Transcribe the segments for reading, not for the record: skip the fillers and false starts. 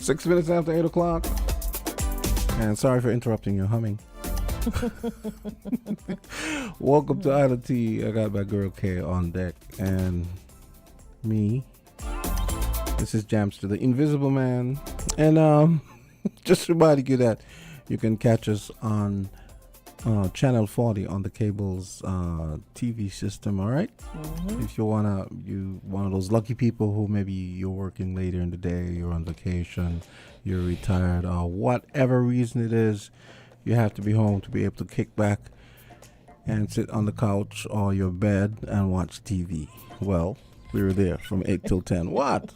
6 minutes after 8 o'clock. And sorry for interrupting your humming. Welcome to Island Tea. I got my girl K on deck. And me. This is Jamsta, the Invisible Man. And just reminding you that you can catch us on Channel 40 on the cable's TV system, all right? If you one of those lucky people who maybe you're working later in the day, you're on vacation, you're retired, or whatever reason it is, you have to be home to be able to kick back and sit on the couch or your bed and watch TV. Well, we were there from 8 till 10. What?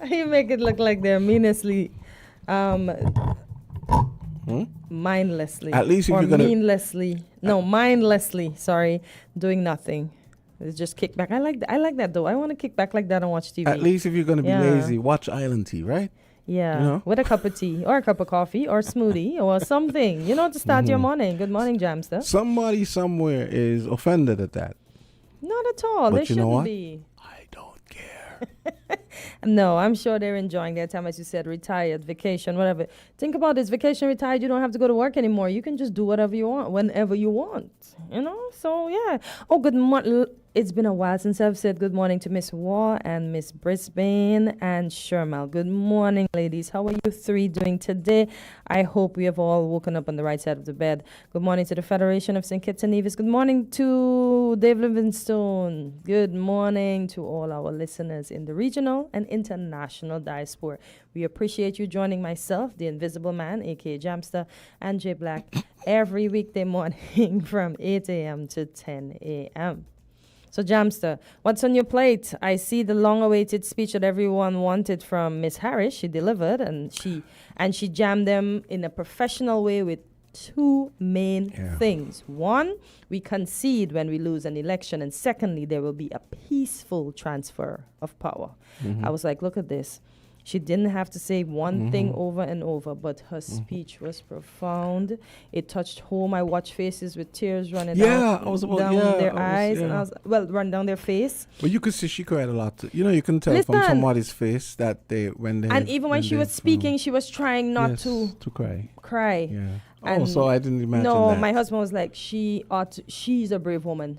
You make it look like they're meaninglessly mindlessly. At least if or you're gonna mindlessly, sorry, doing nothing. It's just kick back. I like that though. I want to kick back like that and watch TV. At least if you're gonna be lazy, watch Island Tea, right? Yeah, you know? With a cup of tea or a cup of coffee or smoothie or something, to start your morning. Good morning, Jamsta. Somebody somewhere is offended at that. Not at all. But They you know shouldn't what? be. I don't care. No, I'm sure they're enjoying their time, as you said, retired, vacation, whatever. Think about this, vacation, retired, you don't have to go to work anymore. You can just do whatever you want, whenever you want, So, yeah. Oh, good morning. It's been a while since I've said good morning to Miss Waugh and Miss Brisbane and Shermal. Good morning, ladies. How are you three doing today? I hope we have all woken up on the right side of the bed. Good morning to the Federation of St. Kitts and Nevis. Good morning to Dave Livingstone. Good morning to all our listeners in the regional and international diaspora. We appreciate you joining myself, the Invisible Man, a.k.a. Jamsta, and Jay Black, every weekday morning from 8 a.m. to 10 a.m. So, Jamsta, what's on your plate? I see the long-awaited speech that everyone wanted from Miss Harris. She delivered, and she jammed them in a professional way with two main things. One, we concede when we lose an election, and secondly, there will be a peaceful transfer of power. I was like, look at this. She didn't have to say one thing over and over, but her speech was profound. It touched home. I watched faces with tears running down their eyes. And I was, run down their face. But you could see she cried a lot. You can tell from somebody's face that and even when she was speaking, she was trying not to cry. Yeah. And so I didn't imagine no, that. my husband was like, she's a brave woman.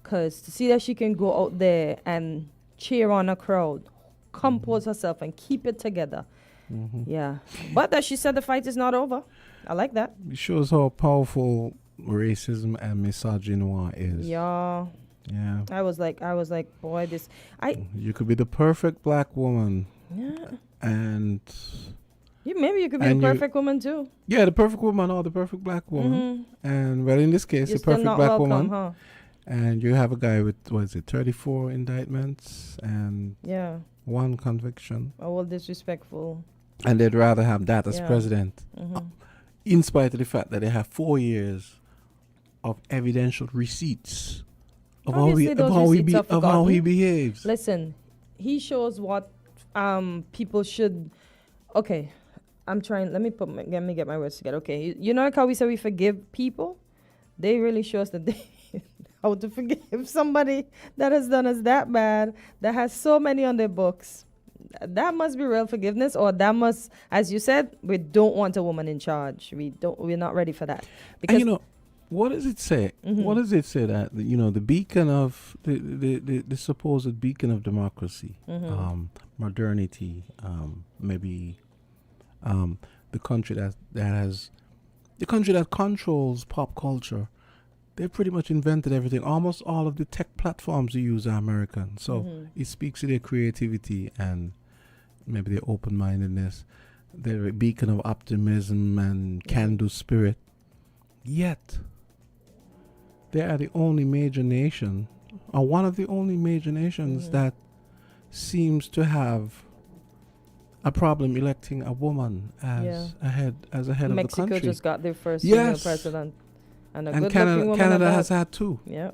Because to see that she can go out there and cheer on a crowd, compose herself and keep it together. Yeah. But that she said the fight is not over. I like that. It shows how powerful racism and misogyny is. Yeah. Yeah. I was like, boy, you could be the perfect black woman. Yeah. And maybe you could be the perfect woman too. Yeah, the perfect woman or the perfect black woman. And in this case, the perfect black welcome, woman. Huh? And you have a guy with 34 indictments and one conviction. Oh, well, disrespectful. And they'd rather have that as president. In spite of the fact that they have 4 years of evidential receipts of how he behaves. Listen, he shows what people should. Okay, I'm trying. Let me get my words together. Okay, like how we say we forgive people? They really show us that they how to forgive somebody that has done us that bad, that has so many on their books. That must be real forgiveness, or that must, as you said, we don't want a woman in charge. We're not ready for that. Because what does it say? What does it say that the beacon of the supposed beacon of democracy, modernity, maybe the country that controls pop culture. They pretty much invented everything. Almost all of the tech platforms you use are American. So it speaks to their creativity and maybe their open-mindedness. They're a beacon of optimism and can-do spirit. Yet, they are the only major nation, or one of the only major nations that seems to have a problem electing a woman as a head of the country. Mexico just got their first female president. And Canada has had two. Yeah.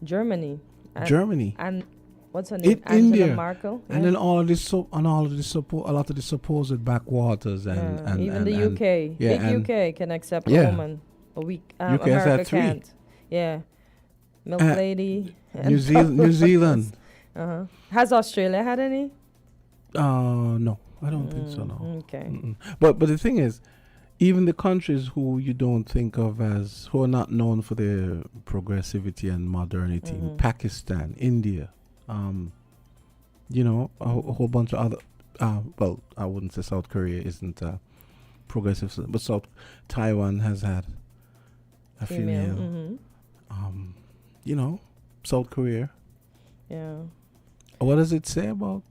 Germany. And what's her name? India. Angela Merkel. And then all of this support, a lot of the supposed backwaters and even the UK. Big UK can accept a woman. But UK America has had three. Can't. Yeah. Milk Lady. New Zealand. Has Australia had any? No. I don't think so. No. Okay. Mm-mm. But the thing is, even the countries who you don't think of as who are not known for their progressivity and modernity, Pakistan, India, a whole bunch of other. Well, I wouldn't say South Korea isn't progressive, but Taiwan has had a female. South Korea. Yeah. What does it say about?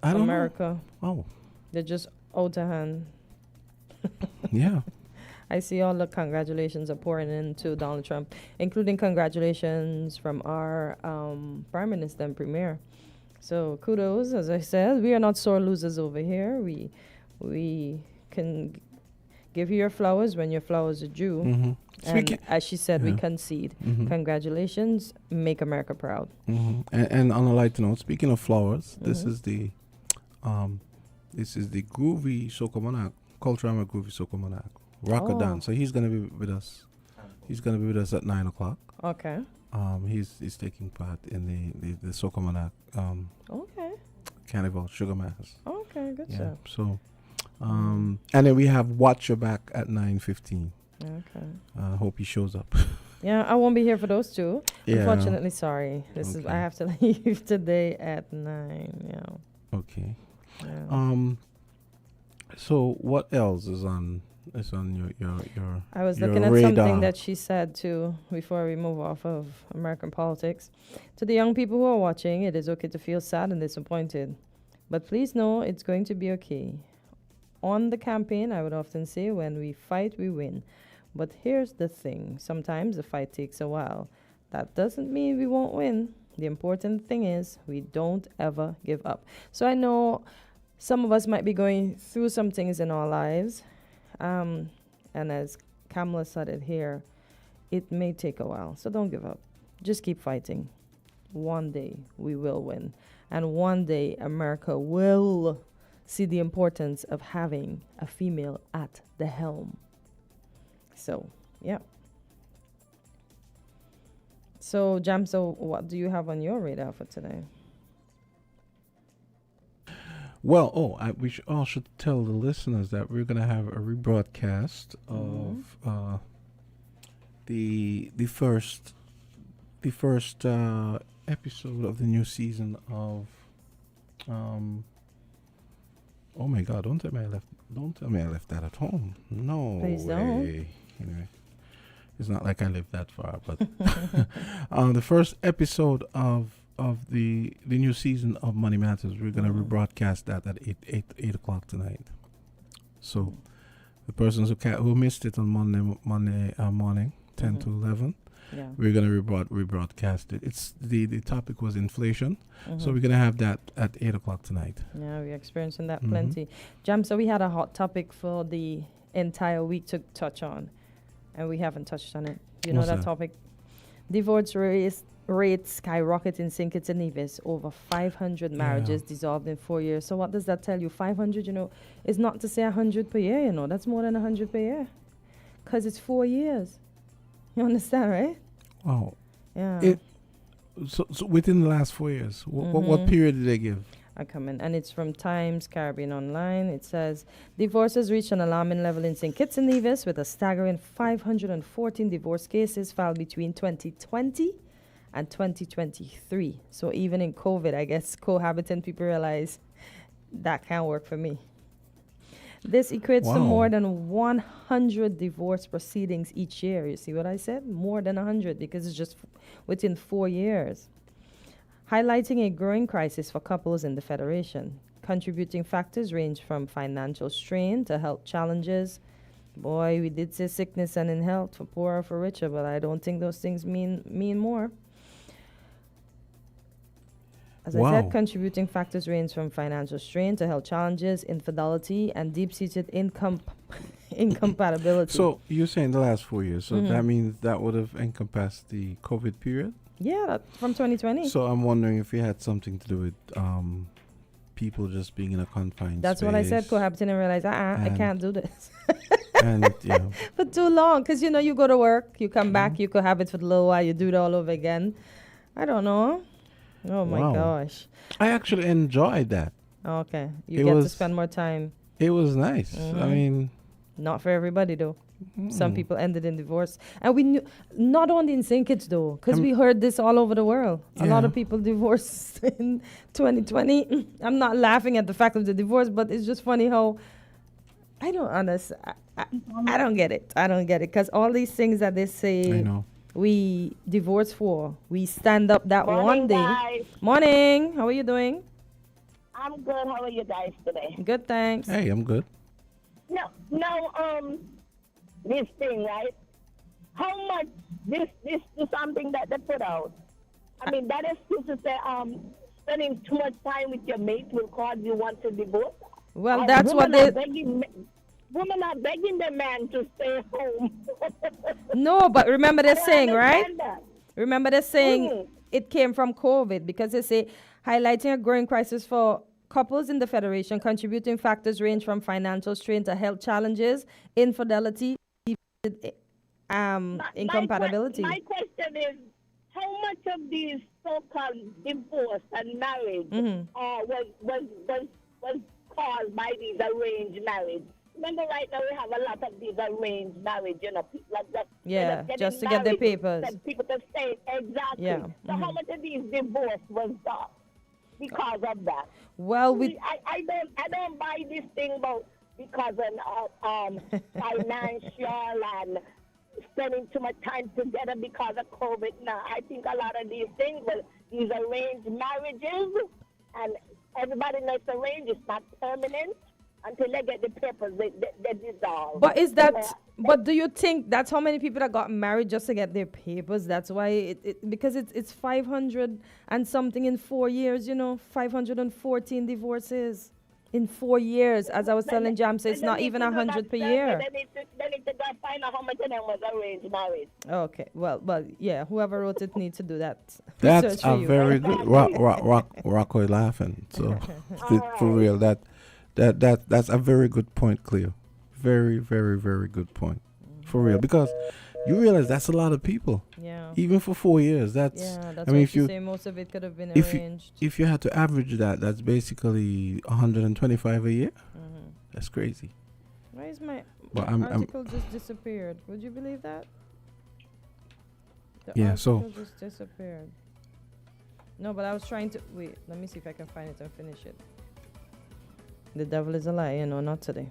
I don't America. know. Oh. They're just out of hand. Yeah. I see all the congratulations are pouring into Donald Trump, including congratulations from our Prime Minister and Premier. So kudos, as I said. We are not sore losers over here. We can give you your flowers when your flowers are due. Mm-hmm. And as she said, we Yeah. concede. Mm-hmm. Congratulations. Make America proud. Mm-hmm. And on a lighter note, speaking of flowers, this is the groovy Sokomonak, Culture Groovy Sokomonak, Rockadan. So he's gonna be with us. He's gonna be with us at 9:00. Okay. He's taking part in the Sokomonak Okay. Carnival Sugar Mass. Okay, good Yeah. job. So and then we have Watch Your Back at 9:15. Okay. Hope he shows up. Yeah, I won't be here for those two. Yeah. Unfortunately, sorry. I Okay. have to leave today at 9. Yeah. Okay. Yeah. So what else is on your I was your looking at radar? something that she said too before we move off of American politics. To the young people who are watching, it is okay to feel sad and disappointed, but please know it's going to be okay. On the campaign, I would often say, when we fight, we win. But here's the thing. Sometimes the fight takes a while. That doesn't mean we won't win. The important thing is we don't ever give up. So I know some of us might be going through some things in our lives. And as Kamala said it here, it may take a while. So don't give up. Just keep fighting. One day we will win. And one day America will see the importance of having a female at the helm. So, yeah. So, Jamso, what do you have on your radar for today? Well, we should tell the listeners that we're gonna have a rebroadcast of the first episode of the new season of oh my God! Don't tell me I left that at home. No Please way. don't. Anyway, it's not like I live that far, but the first episode of the new season of Money Matters, we're gonna rebroadcast that at 8 o'clock tonight. So the persons who missed it on Monday morning, 10 to 11, Yeah. we're gonna rebroadcast it. It's the topic was inflation, so we're gonna have that at 8 o'clock tonight. Yeah, we're experiencing that plenty. Jam, so we had a hot topic for the entire week to touch on, and we haven't touched on it. You know What's that that? topic? Divorce rates skyrocket in St. Kitts and Nevis. Over 500 marriages dissolved in 4 years. So what does that tell you? 500, is not to say 100 per year, That's more than 100 per year. Because it's 4 years. You understand, right? Wow. Yeah. So within the last 4 years, what period did they give? I come in, and it's from Times Caribbean Online. It says divorces reached an alarming level in St. Kitts and Nevis, with a staggering 514 divorce cases filed between 2020 and 2023. So even in COVID, I guess cohabiting people realize that can't work for me. This equates to more than 100 divorce proceedings each year. You see what I said? More than 100, because it's just within 4 years. Highlighting a growing crisis for couples in the Federation. Contributing factors range from financial strain to health challenges. Boy, we did say sickness and in health, for poorer or for richer, but I don't think those things mean more. As I said, contributing factors range from financial strain to health challenges, infidelity, and deep-seated incompatibility. So you're saying the last 4 years, so that means that would have encompassed the COVID period? Yeah, from 2020. So I'm wondering if it had something to do with people just being in a confined That's space. what I said, cohabiting, and realize, I can't do this. And, for too long, because, you go to work, you come back, you cohabit for a little while, you do it all over again. I don't know. Oh, my gosh. I actually enjoyed that. Okay. You It get to was- spend more time. It was nice. Mm-hmm. I mean, Not for everybody, though. Some people ended in divorce. And we knew, not only in St. Kitts, though, because we heard this all over the world. A lot Yeah. of people divorced in 2020. I'm not laughing at the fact of the divorce, but it's just funny how I don't understand. I don't get it. I don't get it. Because all these things that they say I know. we divorce for, we stand up that Morning, one day. guys. Morning. How are you doing? I'm good. How are you guys today? Good, thanks. Hey, I'm good. No, this thing, right? How much this is something that they put out? I mean, that is to say, spending too much time with your mate will cause you want to divorce. Well, that's what they. Women are begging the man to stay home. No, but remember they're I don't saying, right? understand that. Remember they're saying Mhm. it came from COVID because they say highlighting a growing crisis for couples in the Federation. Contributing factors range from financial strain to health challenges, infidelity, incompatibility. My question is, how much of these so-called divorce and marriage was caused by these arranged marriage? Remember, right now we have a lot of these arranged marriage. You know, people are just Yeah, getting just to get their married papers. and people to stay exactly. Yeah, So how much of these divorce was that because of that? Well, we I don't buy this thing about because of financial and spending too much time together because of COVID. No, I think a lot of these things, well, these arranged marriages, and everybody knows arranged, it's not permanent until they get the papers, they dissolve. But is that? But do you think that's how many people that got married just to get their papers? That's why because it's 500 and something in 4 years. You know, 514 divorces in 4 years. As I was telling Jam, so it's not even 100 per year. They need to go find out how much of them was arranged marriage. Okay, well, yeah. Whoever wrote it needs to do that. That's research for a you. very good. Rockoy laughing. So for real, that's a very good point, Cleo. Very, very, very good point. For real, because you realize that's a lot of people. Yeah. Even for 4 years, that's. Yeah, that's I mean, what if you you say. Most of it could have been if you arranged. if you had to average that, that's basically 125 a year. That's crazy. Why is my But article just disappeared? Would you believe that? The Yeah, so- article just disappeared. No, but I was trying to wait. Let me see if I can find it and finish it. The devil is a lie, not today.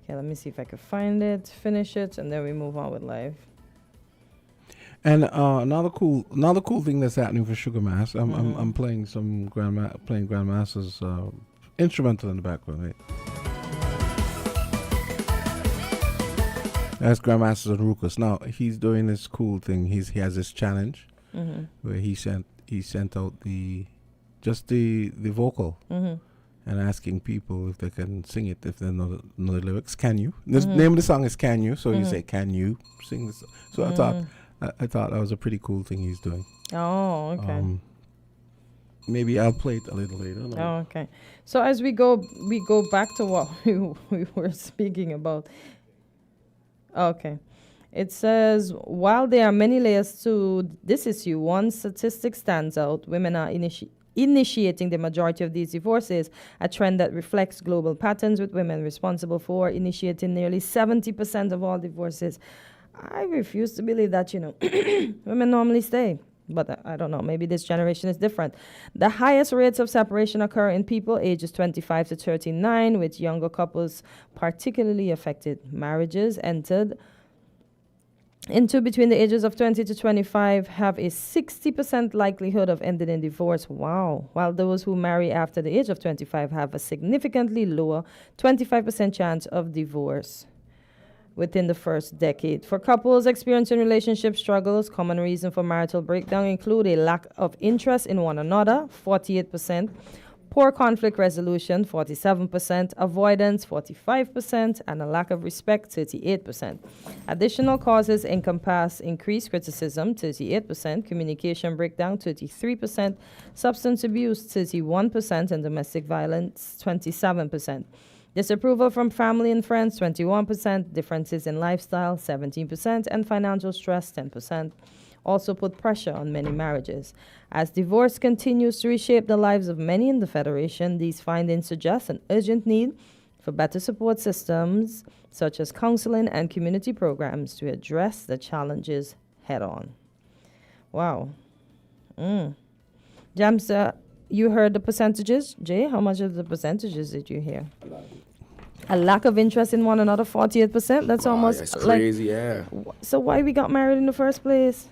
Okay, let me see if I can find it, finish it, and then we move on with life. And another cool thing that's happening for Sugar Mass. I'm playing some Grandmaster's instrumental in the background. Right? That's Grandmaster and Ruckus. Now he's doing this cool thing. He has this challenge where he sent out the vocal and asking people if they can sing it if they know the lyrics. Can you? The name of the song is "Can You?" So you say, "Can you sing this?" So I thought that was a pretty cool thing he's doing. Oh, okay. Maybe I'll play it a little later. No. Oh, okay. So as we go back to what we were speaking about. Okay. It says, while there are many layers to this issue, one statistic stands out. Women are initiating the majority of these divorces, a trend that reflects global patterns, with women responsible for initiating nearly 70% of all divorces. I refuse to believe that, women normally stay. But I don't know, maybe this generation is different. The highest rates of separation occur in people ages 25 to 39, with younger couples particularly affected. Marriages entered into between the ages of 20 to 25 have a 60% likelihood of ending in divorce. Wow. While those who marry after the age of 25 have a significantly lower 25% chance of divorce within the first decade. For couples experiencing relationship struggles, common reason for marital breakdown include a lack of interest in one another, 48%, poor conflict resolution, 47%, avoidance, 45%, and a lack of respect, 38%. Additional causes encompass increased criticism, 38%, communication breakdown, 33%, substance abuse, 31%, and domestic violence, 27%. Disapproval from family and friends, 21%, differences in lifestyle, 17%, and financial stress, 10%. also put pressure on many marriages. As divorce continues to reshape the lives of many in the Federation, these findings suggest an urgent need for better support systems, such as counseling and community programs, to address the challenges head on. Wow. Jamsta, you heard the percentages. Jay, how much of the percentages did you hear? A lack of interest in one another, 48%. That's almost That's crazy, yeah. So why we got married in the first place?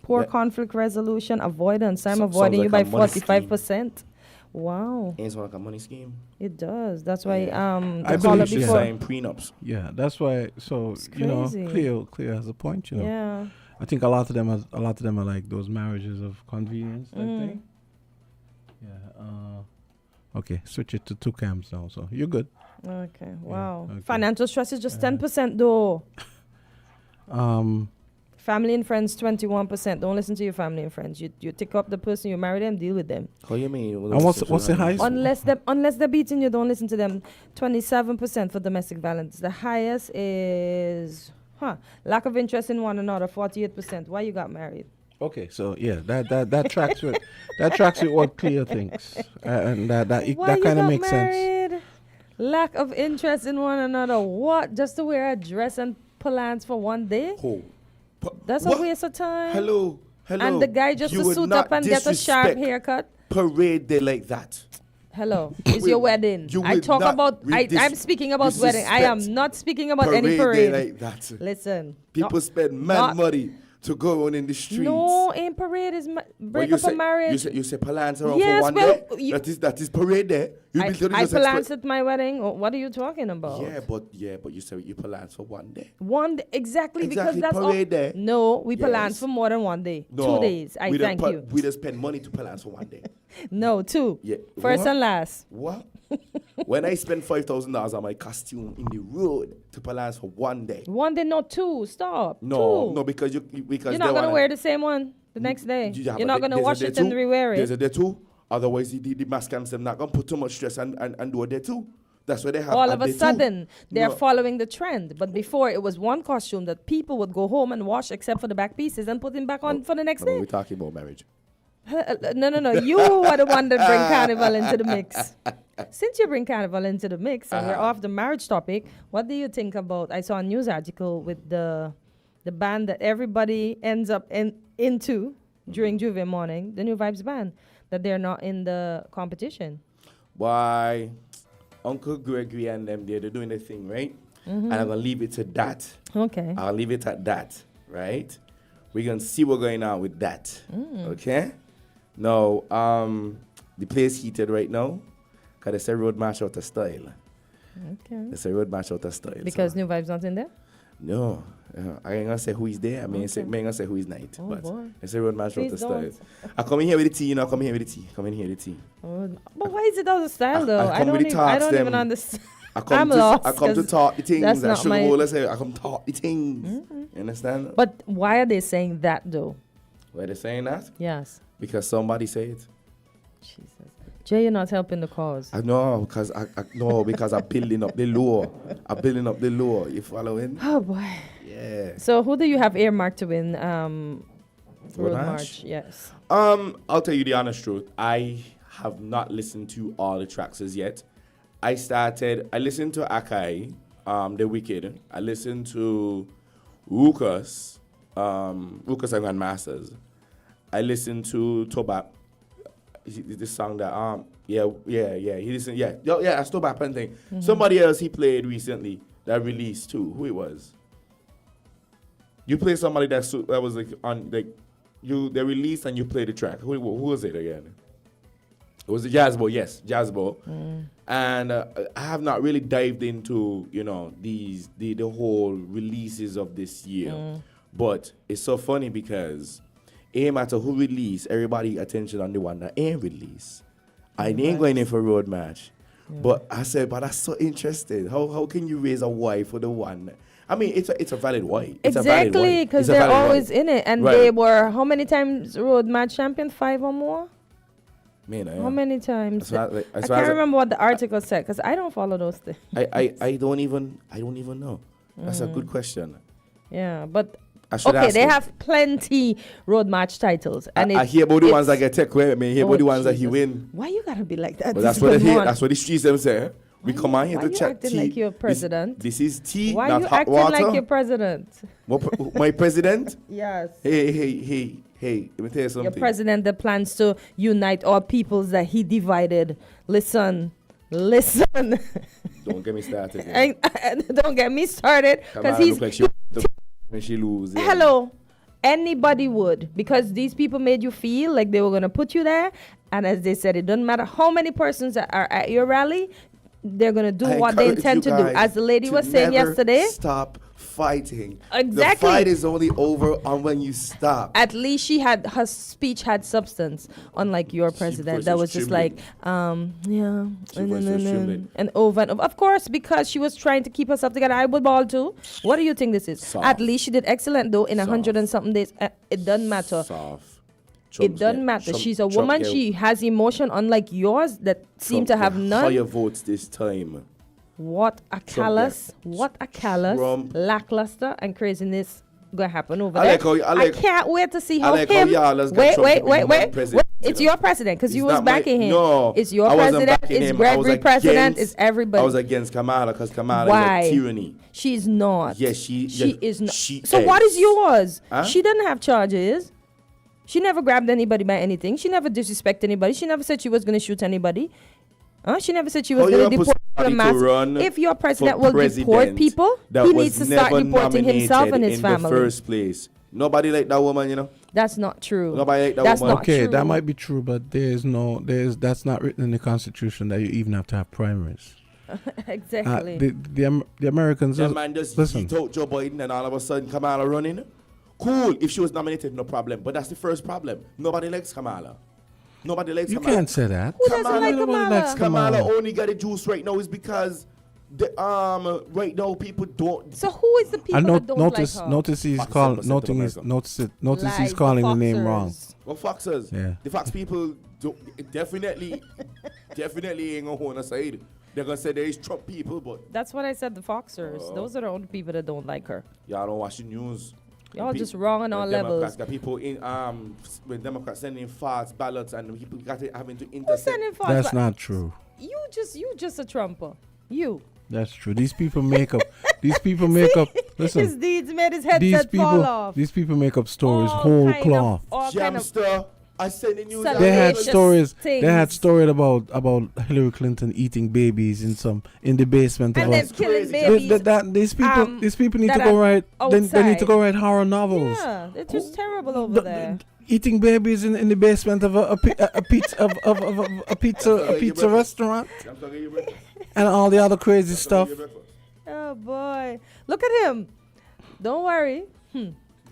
Poor conflict resolution, avoidance. I'm avoiding you by 45%. Wow. It's like a money scheme. It does. That's why I the caller believe she before. Sign prenups. Yeah, that's why. So It's you know, crazy. Clear has a point. You know, Yeah. I think a lot of them are like those marriages of convenience type thing. Yeah. Okay, switch it to 2 cams now. So you're good. Okay. Wow. okay. Financial stress is just 10% though. Family and friends, 21%. Don't listen to your family and friends. You take up the person, you marry them, deal with them. How you mean? And what's the highest? Unless they're beating you, don't listen to them. 27% for domestic violence. The highest is lack of interest in one another, 48%. Why you got married? Okay, so yeah, that tracks with what Clear thinks, and that kind of makes sense. Lack of interest in one another. What? Just to wear a dress and plans for one day? That's a waste of time. Hello. And the guy just to suit up and get a sharp haircut. Parade day like that. Hello, it's your wedding. I'm speaking about wedding. I am not speaking about any parade. Like that. Listen. People spend mad money to go on in the streets. No, ain't parade is break up a marriage. You say palance around for one day? That is parade day. I palance at my wedding. What are you talking about? Yeah, but you say you palance for one day. One day, exactly because that's parade day. No, we palance for more than one day. No, 2 days. I thank you. We just spend money to palance for one day. No, 2. Yeah. First and last. What? When I spend $5,000 on my costume in the road to palance for one day. One day, not 2. Stop. No, 2. No, because you're not gonna wear the same one the next day. You're not gonna wash it and rewear it. There's a day too. Otherwise, the mass cams them not gonna put too much stress and do a day too. That's why they have. All of a sudden, they're following the trend. But before, it was one costume that people would go home and wash, except for the back pieces, and put them back on for the next day. We're talking about marriage. No. You are the one that bring carnival into the mix. Since you bring carnival into the mix, and we're off the marriage topic, what do you think about? I saw a news article with the band that everybody ends up into during Juve morning, the New Vibes band, that they're not in the competition. Why, Uncle Gregory and them, they're doing their thing, right? And I'm gonna leave it to that. Okay. I'll leave it at that, right? We're gonna see what's going on with that. Okay? Now, the place heated right now, because it's a road march out of style. Okay. It's a road march out of style. Because New Vibes not in there? No. I ain't gonna say who is there. I mean, I'm gonna say who is not. Oh, but boy. it's a road march out of style. Don't. I come in here with the tea, you know. Come in here with the tea. Oh, but why is it out of style though? I don't even understand. I'm lost. I come to talk the things. That's not my. Let's say I come talk the things. You understand? But why are they saying that though? Why they saying that? Yes. Because somebody said it. Jesus. Jay, you're not helping the cause. I know because because I'm building up the law. You following? Oh boy. Yeah. So who do you have earmarked to win Road March? Yes. I'll tell you the honest truth. I have not listened to all the tracks as yet. I listened to Akai, The Wicked. I listened to Rukas and Grandmasters. I listened to Tobap. This song that he listened that's Tobap and thing. Somebody else he played recently that released too. Who it was? You played somebody that was like on like they released and you played the track. Who was it again? It was Jazzbo, yes, Jazzbo. And I have not really dived into, the whole releases of this year. But it's so funny because it ain't matter who release, everybody attention on the one that ain't released. I ain't going in for road match. But I said, but that's so interesting. How can you raise a wife for the one? I mean, it's a valid wife. Exactly, because they're always in it. And they were, how many times road match champion? 5 or more? How many times? I can't remember what the article said because I don't follow those things. I don't even know. That's a good question. Yeah, but should Okay, ask they him. have plenty road march titles, and I hear about the ones that get take away. I hear about the ones that he Jesus. win. Why you gotta be like that? But that's this what good they morning? that's what the streets them say. We come on here why to you chat acting tea. like you're president? This is tea, Why not you hot acting water. like you're president? My president? Yes. Hey, let me tell you something. Your president that plans to unite all peoples that he divided. Listen. Don't get me started. Yeah. And don't get me started, because Kamala he's look like she when she lose. Yeah. hello. Anybody would, because these people made you feel like they were gonna put you there, and as they said, it doesn't matter how many persons that are at your rally, they're gonna do I what they encourage intend you to do. guys As the lady to was saying never yesterday, stop fighting. Exactly. The fight is only over on when you stop. at least her speech had substance, unlike your president that was just like yeah, and over and over. Of course, because she was trying to keep herself together. I would ball too. What do you think this is? Soft. At least she did excellent though in 100 and something days. It doesn't matter. Soft. It doesn't matter. She's a woman. She has emotion, unlike yours that seem to have none. Higher votes this time. What a callous, Trump. lackluster and craziness gonna happen over I there. like how- I like- can't wait to see I how like how him. y'all has got Wait, Trump wait, to be wait, the wait. president, It's you know. your president because you It's was not my- backing him. No, It's your I wasn't president. backing It's him. I was Gregory president. against- It's everybody. I was against Kamala because Kamala Why? is a tyranny. She's not. Yes, she is not. she So what is yours? Huh? She doesn't have charges. She never grabbed anybody by anything. She never disrespected anybody. She never said she was going to shoot anybody. She never said she was How you going to gonna deport put somebody to mass. run If your president for will deport president people, that he was needs to start never deporting himself and his nominated family. in the first place? Nobody like that woman, you know. That's not true. Nobody like that That's woman. not Okay, true. that might be true, but that's not written in the Constitution that you even have to have primaries. Exactly. The Americans. That man just listen. he told Joe Biden and all of a sudden Kamala running. Cool, if she was nominated, no problem. But that's the first problem. Nobody likes Kamala. Nobody likes You Kamala. can't say that. Who doesn't Kamala- like Nobody Kamala? likes Kamala only got a juice right now is because the right now people don't. So who is the people And that don't notice, like her? notice he's 47% calling, of noting he's, America. notice he's Lies, calling the the name wrong. Foxers. Well, Foxers. Yeah. The Fox people definitely ain't gonna hold on side. They're gonna say there is Trump people, but That's what I said, the Foxers. Those are the only people that don't like her. y'all don't watch the news. Y'all When just pe- wrong on when all Democrats levels. got people in when Democrats sending false ballots and people got it having to Who's intercept. sending false That's ba- not true. You just a Trumper. You. That's true. These people make up. These people make up. His Listen, deeds made his these headset fall people. off. These people make up stories All whole kind of- cloth. all kind of Jamsta, I send the news. They had salacious stories. They had things. stories about Hillary Clinton eating babies in the basement and of then a. killing crazy. babies. These people need that to go are write. They need to outside. go write horror novels. Yeah, it's just terrible over there. Eating babies in the basement of a pizza restaurant Jamsta, get your breakfast. and all the other crazy stuff. Get your breakfast. Oh boy, look at him. Don't worry.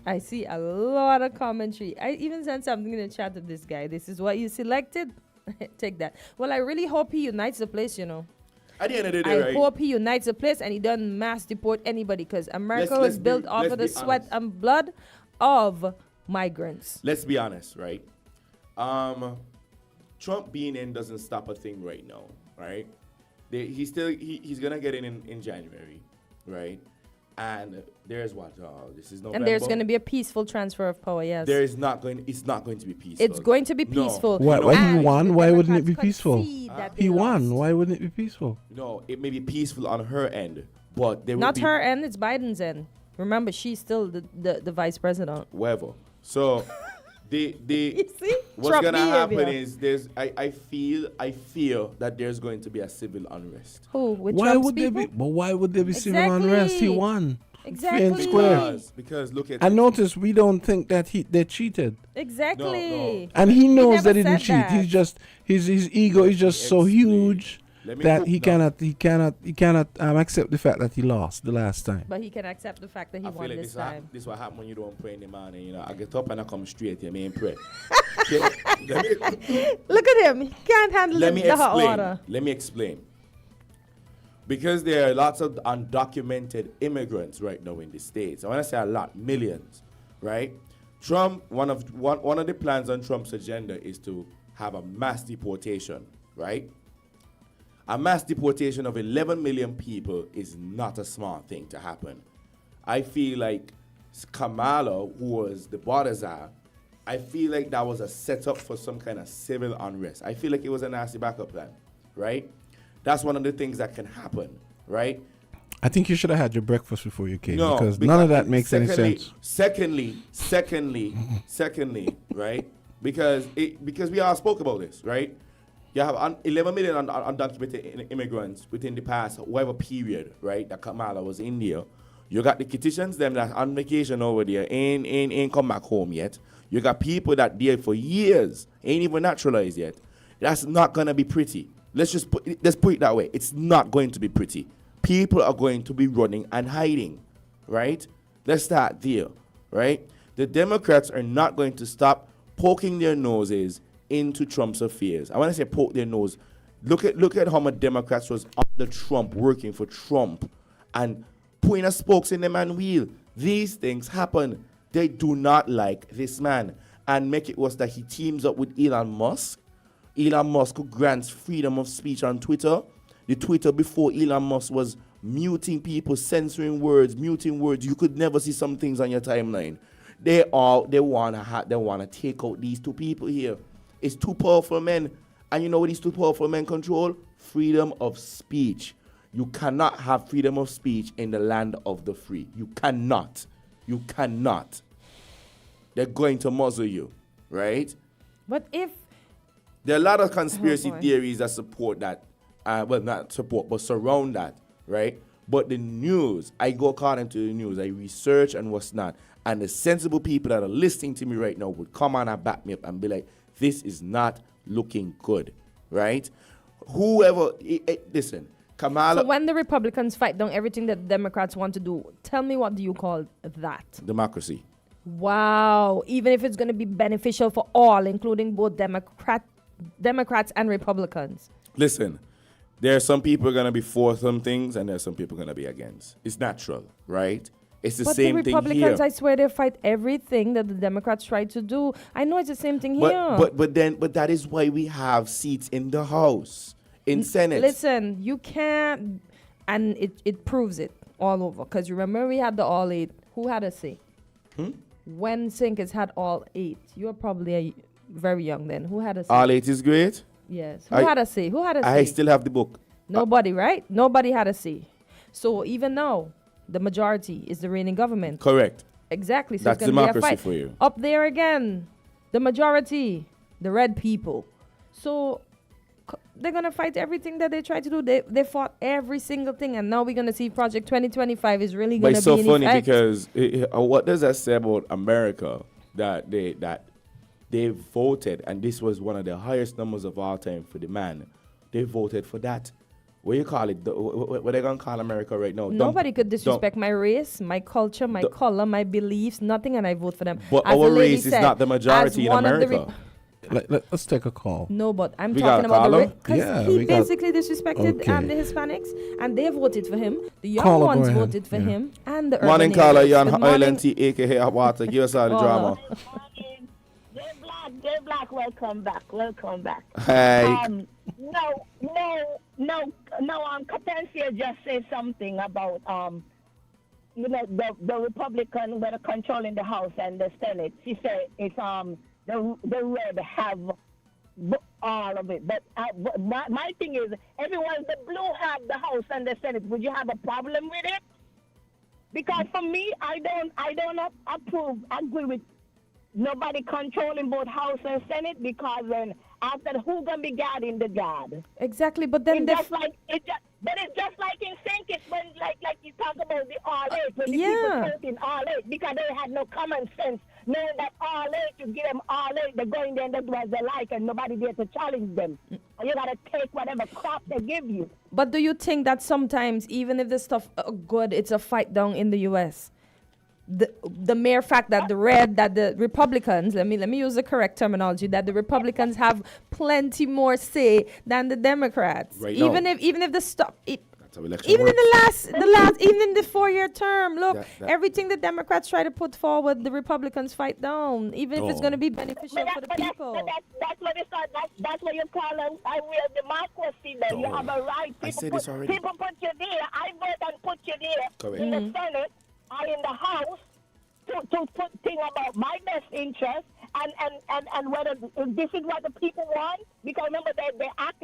I see a lot of commentary. I even sent something in the chat of this guy. This is what you selected. Take that. Well, I really hope he unites the place, you know. At the end of the day, I right? hope he unites the place and he doesn't mass deport anybody, because America Let's was built be- off let's of the be sweat honest. and blood of migrants. Let's be honest, right? Trump being in doesn't stop a thing right now, right? He's gonna get in January, right? And there's what? This is November. And there's going to be a peaceful transfer of power, yes. It's not going to be peaceful. It's going to be No. peaceful. Why he And won? the Why wouldn't it be Democrats peaceful? concede that they He won. lost. Why wouldn't it be peaceful? No, it may be peaceful on her end, but there will Not be her end, it's Biden's end. Remember, she's still the vice president. whatever. So the You see? what's Trump gonna happen behavior. is I feel that there's going to be a civil unrest. Who? With Why Trump's would there people? be? But why would there be civil unrest? He Exactly. won. Exactly. Fair and square. Because look at And notice we don't think that they cheated, Exactly. and he knows never that he didn't said cheat. that. He's just his ego is just so Explain. huge Let me that cook he now. cannot accept the fact that he lost the last time. But he can accept the fact that he I feel won like this this what time. this what happen when you don't pray in the morning. You know, I get up and I come straight here, me and pray. Okay? Look at him. He can't handle Let me the hot explain. water. Let me explain. Because there are lots of undocumented immigrants right now in the States. I want to say a lot, millions, right? Trump, one of the plans on Trump's agenda is to have a mass deportation, right? A mass deportation of 11 million people is not a smart thing to happen. I feel like Kamala, who was the border czar, I feel like that was a setup for some kind of civil unrest. I feel like it was a nasty backup plan, right? That's one of the things that can happen, right? I think you should have had your breakfast before you came, No, because none of that makes any sense. Secondly, right? Because we all spoke about this, right? You have 11 million undocumented immigrants within the past whatever period, right? That Kamala was in India. You got the Kitchens, them that on vacation over there, ain't come back home yet. You got people that there for years, ain't even naturalized yet. That's not gonna be pretty. Let's put it that way. It's not going to be pretty. People are going to be running and hiding, right? Let's start there, right? The Democrats are not going to stop poking their noses into Trump's affairs. I want to say poke their nose. Look at how much Democrats was under Trump, working for Trump, and putting a spokes in the man wheel. These things happen. They do not like this man. And make it worse that he teams up with Elon Musk. Elon Musk, who grants freedom of speech on Twitter. The Twitter before Elon Musk was muting people, censoring words, muting words. You could never see some things on your timeline. They wanna take out these two people here. It's two powerful men. And you know what these two powerful men control? Freedom of speech. You cannot have freedom of speech in the land of the free. You cannot. You cannot. They're going to muzzle you, right? But if there are a lot of conspiracy theories that support that. Well, not support, but surround that, right? But the news, I go according to the news. I research and what's not. And the sensible people that are listening to me right now would come on and back me up and be like, this is not looking good, right? Whoever, listen, Kamala. So when the Republicans fight down everything that the Democrats want to do, tell me, what do you call that? Democracy. Wow. Even if it's going to be beneficial for all, including both Democrats and Republicans. Listen, there are some people going to be for some things and there are some people going to be against. It's natural, right? It's the same thing here. But the Republicans, I swear, they fight everything that the Democrats try to do. I know it's the same thing here. But that is why we have seats in the House, in Senate. Listen, you can't, and it proves it all over. Because remember, we had the all 8. Who had a say? When Sinkers had all 8, you were probably very young then. Who had a say? All 8 is great. Yes. Who had a say? Who had a say? I still have the book. Nobody, right? Nobody had a say. So even now, the majority is the reigning government. Correct. Exactly. So that's it's gonna democracy be a fight. for you. Up there again, the majority, the red people. So they're going to fight everything that they try to do. They fought every single thing. And now we're going to see Project 2025 is really going to be in effect. But it's so funny because what does that say about America? That they voted, and this was one of the highest numbers of all time for the man. They voted for that. What do you call it? What they going to call America right now? Nobody could disrespect my race, my culture, my color, my beliefs, nothing, and I vote for them. But as our race is not the majority in America. Let's take a call. No, but I'm talking about the race. Because he basically disrespected the Hispanics, and they voted for him. The young ones voted for him, and the urban Morning, caller, you're on Island Tea, a.k.a. Water. Give us all the drama. Jay Black, welcome back. Hi. Kortensia just said something about the Republican that are controlling the House and the Senate. She said it's the red have all of it, but my thing is, everyone, the blue have the House and the Senate. Would you have a problem with it? Because for me, I don't agree with nobody controlling both House and Senate, because then after who gonna be guarding the guard? Exactly, but then it's just like in Sinkers when like you talk about the all 8 when the people voting all 8 because they had no common sense, knowing that all 8 you give them all 8, they're going there and that's what they like and nobody there to challenge them. You gotta take whatever crap they give you. But do you think that sometimes even if the stuff good, it's a fight down in the US? The mere fact that the Republicans, let me use the correct terminology, that the Republicans have plenty more say than the Democrats. Right even now. if the stuff even in the last even in the 4-year term, look, everything the Democrats try to put forward, the Republicans fight down, even if it's going to be beneficial for the people. That's what it's that's what you call them. I will democracy. Then you have a right. I said this already. People put you there. I vote and put you there in the Senate or in the House to put thing about my best interest and whether this is what the people want. Because remember, they're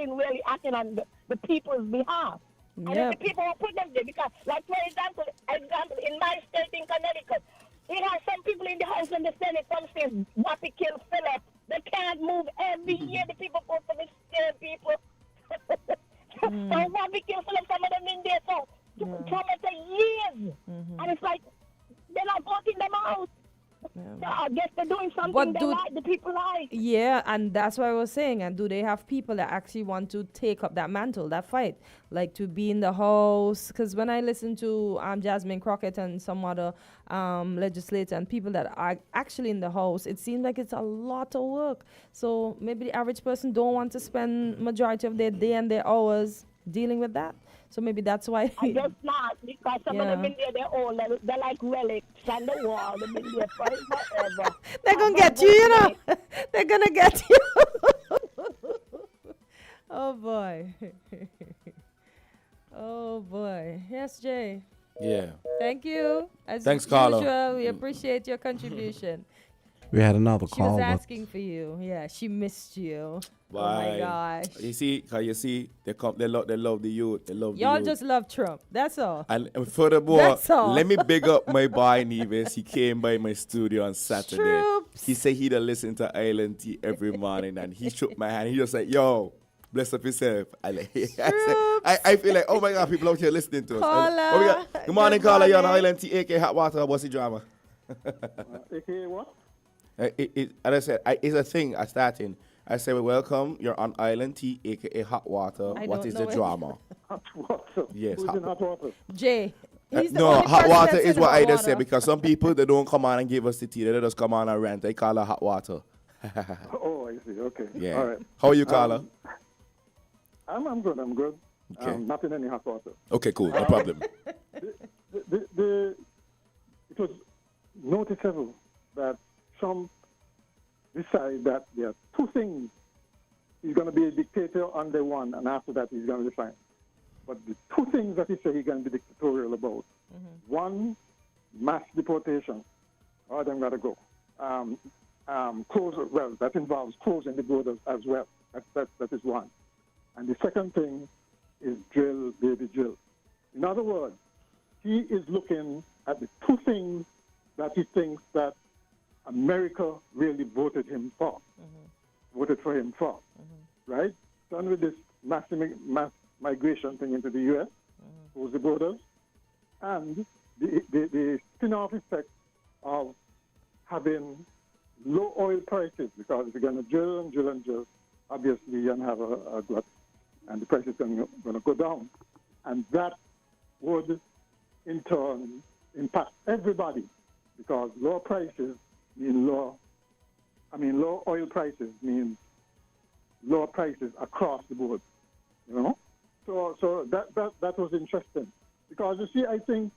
really acting on the people's behalf. And then the people will put them there because, like, for example, in my state in Connecticut, it has some people in the House and the Senate, some states, Wappy kill Philip. They can't move every year. The people vote for the same people. So Wappy kill Philip, some of them in there, so for years. And it's like, they're not voting them out. So I guess they're doing something the people like. Yeah, and that's what I was saying. And do they have people that actually want to take up that mantle, that fight? Like to be in the House? Because when I listen to Jasmine Crockett and some other legislators and people that are actually in the House, it seems like it's a lot of work. So maybe the average person don't want to spend majority of their day and their hours dealing with that. So maybe that's why. I guess not, because some of them in there, they're old. They're like relics on the wall. They've been there forever. They're going to get you, you know. They're going to get you. Oh, boy. Oh, boy. Yes, Jay. Yeah. Thank you. Thanks, Carla. Usual, we appreciate your contribution. We had another She call. was asking for you. Yeah, she missed you. Why? Oh my gosh. You see, they love the youth. They love Y'all the youth. just love Trump. That's all. And furthermore, That's all. let me big up my boy Nevis. He came by my studio on Saturday. Troops. He said he'd listen to Island Tea every morning, and he shook my hand. He just said, "Yo, bless up yourself." I feel like, oh my God, people out here listening to us. Carla. We got, good morning, Carla. You're on Island Tea, AK Hot Water. What's the drama? AKA what? As I said, it's a thing I starting. I say, well, welcome. You're on Island Tea, aka Hot Water. What is the drama? Hot water. Yes. Who's in hot water? Jay. He's the No, only hot person water that's is in what hot I just water. said, because some people, they don't come on and give us the tea. They just come on and rant. They call her hot water. Oh, I see. Okay. Yeah. All right. How are you, Carla? I'm good. I'm good. Okay. Not in any hot water. Okay, cool. No problem. It was noticeable that Trump decided that there are two things. He's going to be a dictator on day one, and after that he's going to resign. But the two things that he said he's going to be dictatorial about, one, mass deportation. All of them got to go. That involves closing the borders as well. That is one. And the second thing is drill, baby, drill. In other words, he is looking at the two things that he thinks that America really voted for him for, right? Done with this mass migration thing into the U.S., close the borders, and the spin-off effect of having low oil prices, because if you're going to drill and drill and drill, obviously you're going to have a glut, and the price is going to go down. And that would, in turn, impact everybody, because low prices mean low oil prices mean lower prices across the board, you know? So that was interesting. Because you see, I think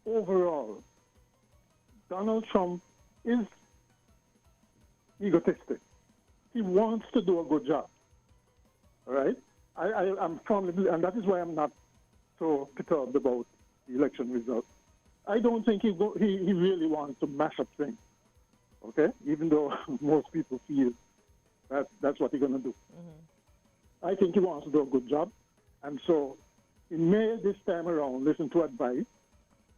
overall, Donald Trump is egotistic. He wants to do a good job. All right? I'm firmly, and that is why I'm not so perturbed about the election results. I don't think he really wants to mash up things. Okay? Even though most people feel that's what he's going to do. I think he wants to do a good job. And so he may this time around listen to advice.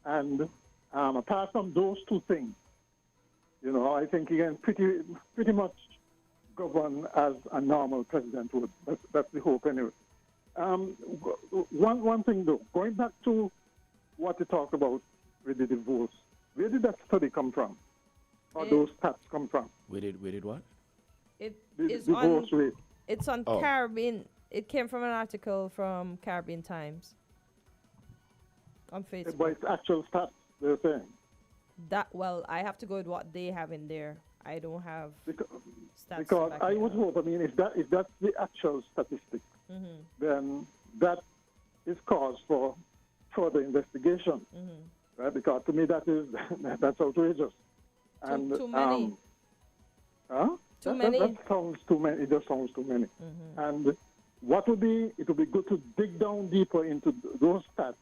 And apart from those two things, you know, I think he can pretty much govern as a normal president would. That's the hope anyway. One thing though, going back to what you talked about with the divorce, where did that study come from? Or those stats come from? We did what? It The is divorce rate. It's on Caribbean. It came from an article from Caribbean Times on Facebook. But it's actual stats, they're saying. I have to go with what they have in there. I don't have stats. Because back I it would up. hope, if that's the actual statistic, then that is cause for further investigation. Right? Because to me that's outrageous. Too many. Too many. That sounds too many. It just sounds too many. And it would be good to dig down deeper into those stats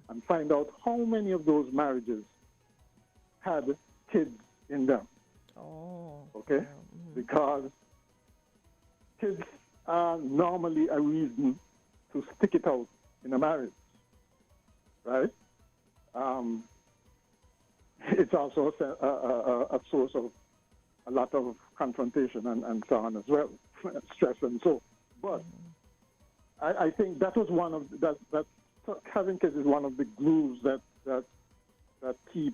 and find out how many of those marriages had kids in them. Oh. Okay? Yeah. Because kids are normally a reason to stick it out in a marriage, right? It's also a source of a lot of confrontation and so on as well, stress and so. But I think that was one of that having kids is one of the glues that keep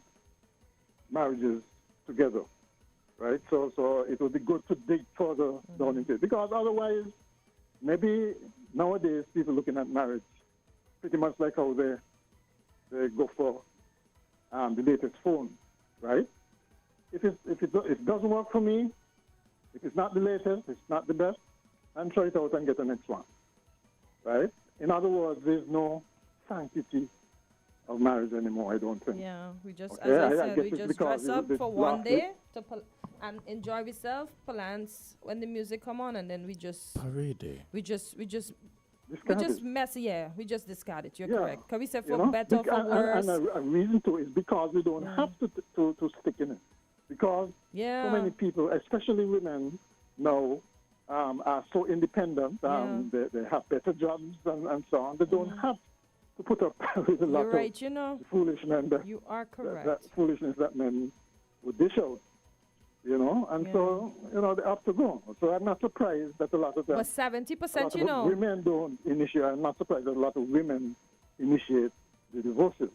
marriages together, right? So it would be good to dig further down into it, because otherwise, maybe nowadays people looking at marriage pretty much like how they go for the latest phone, right? If it doesn't work for me, if it's not the latest, it's not the best, and throw it out and get the next one, right? In other words, there's no sanctity of marriage anymore, I don't think. Yeah, we just, Okay, as I I said, guess we it's just because dress up it's for one last day and enjoy ourselves, plans when the music come on, and then we just Discard it. mess. Yeah, we just discard it. You're Yeah. correct. Can we say You for know? better or for worse? And a reason to is because we don't have to stick in it. Because Yeah. so many people, especially women, now are so independent. They have better jobs and so on. They don't have to put up with a lot You're right. You know, of foolishness you are correct. that foolishness that men would dish out. You know, and so they have to go. So I'm not surprised that a lot of them. But 70%, you know, women don't initiate. I'm not surprised that a lot of women initiate the divorces.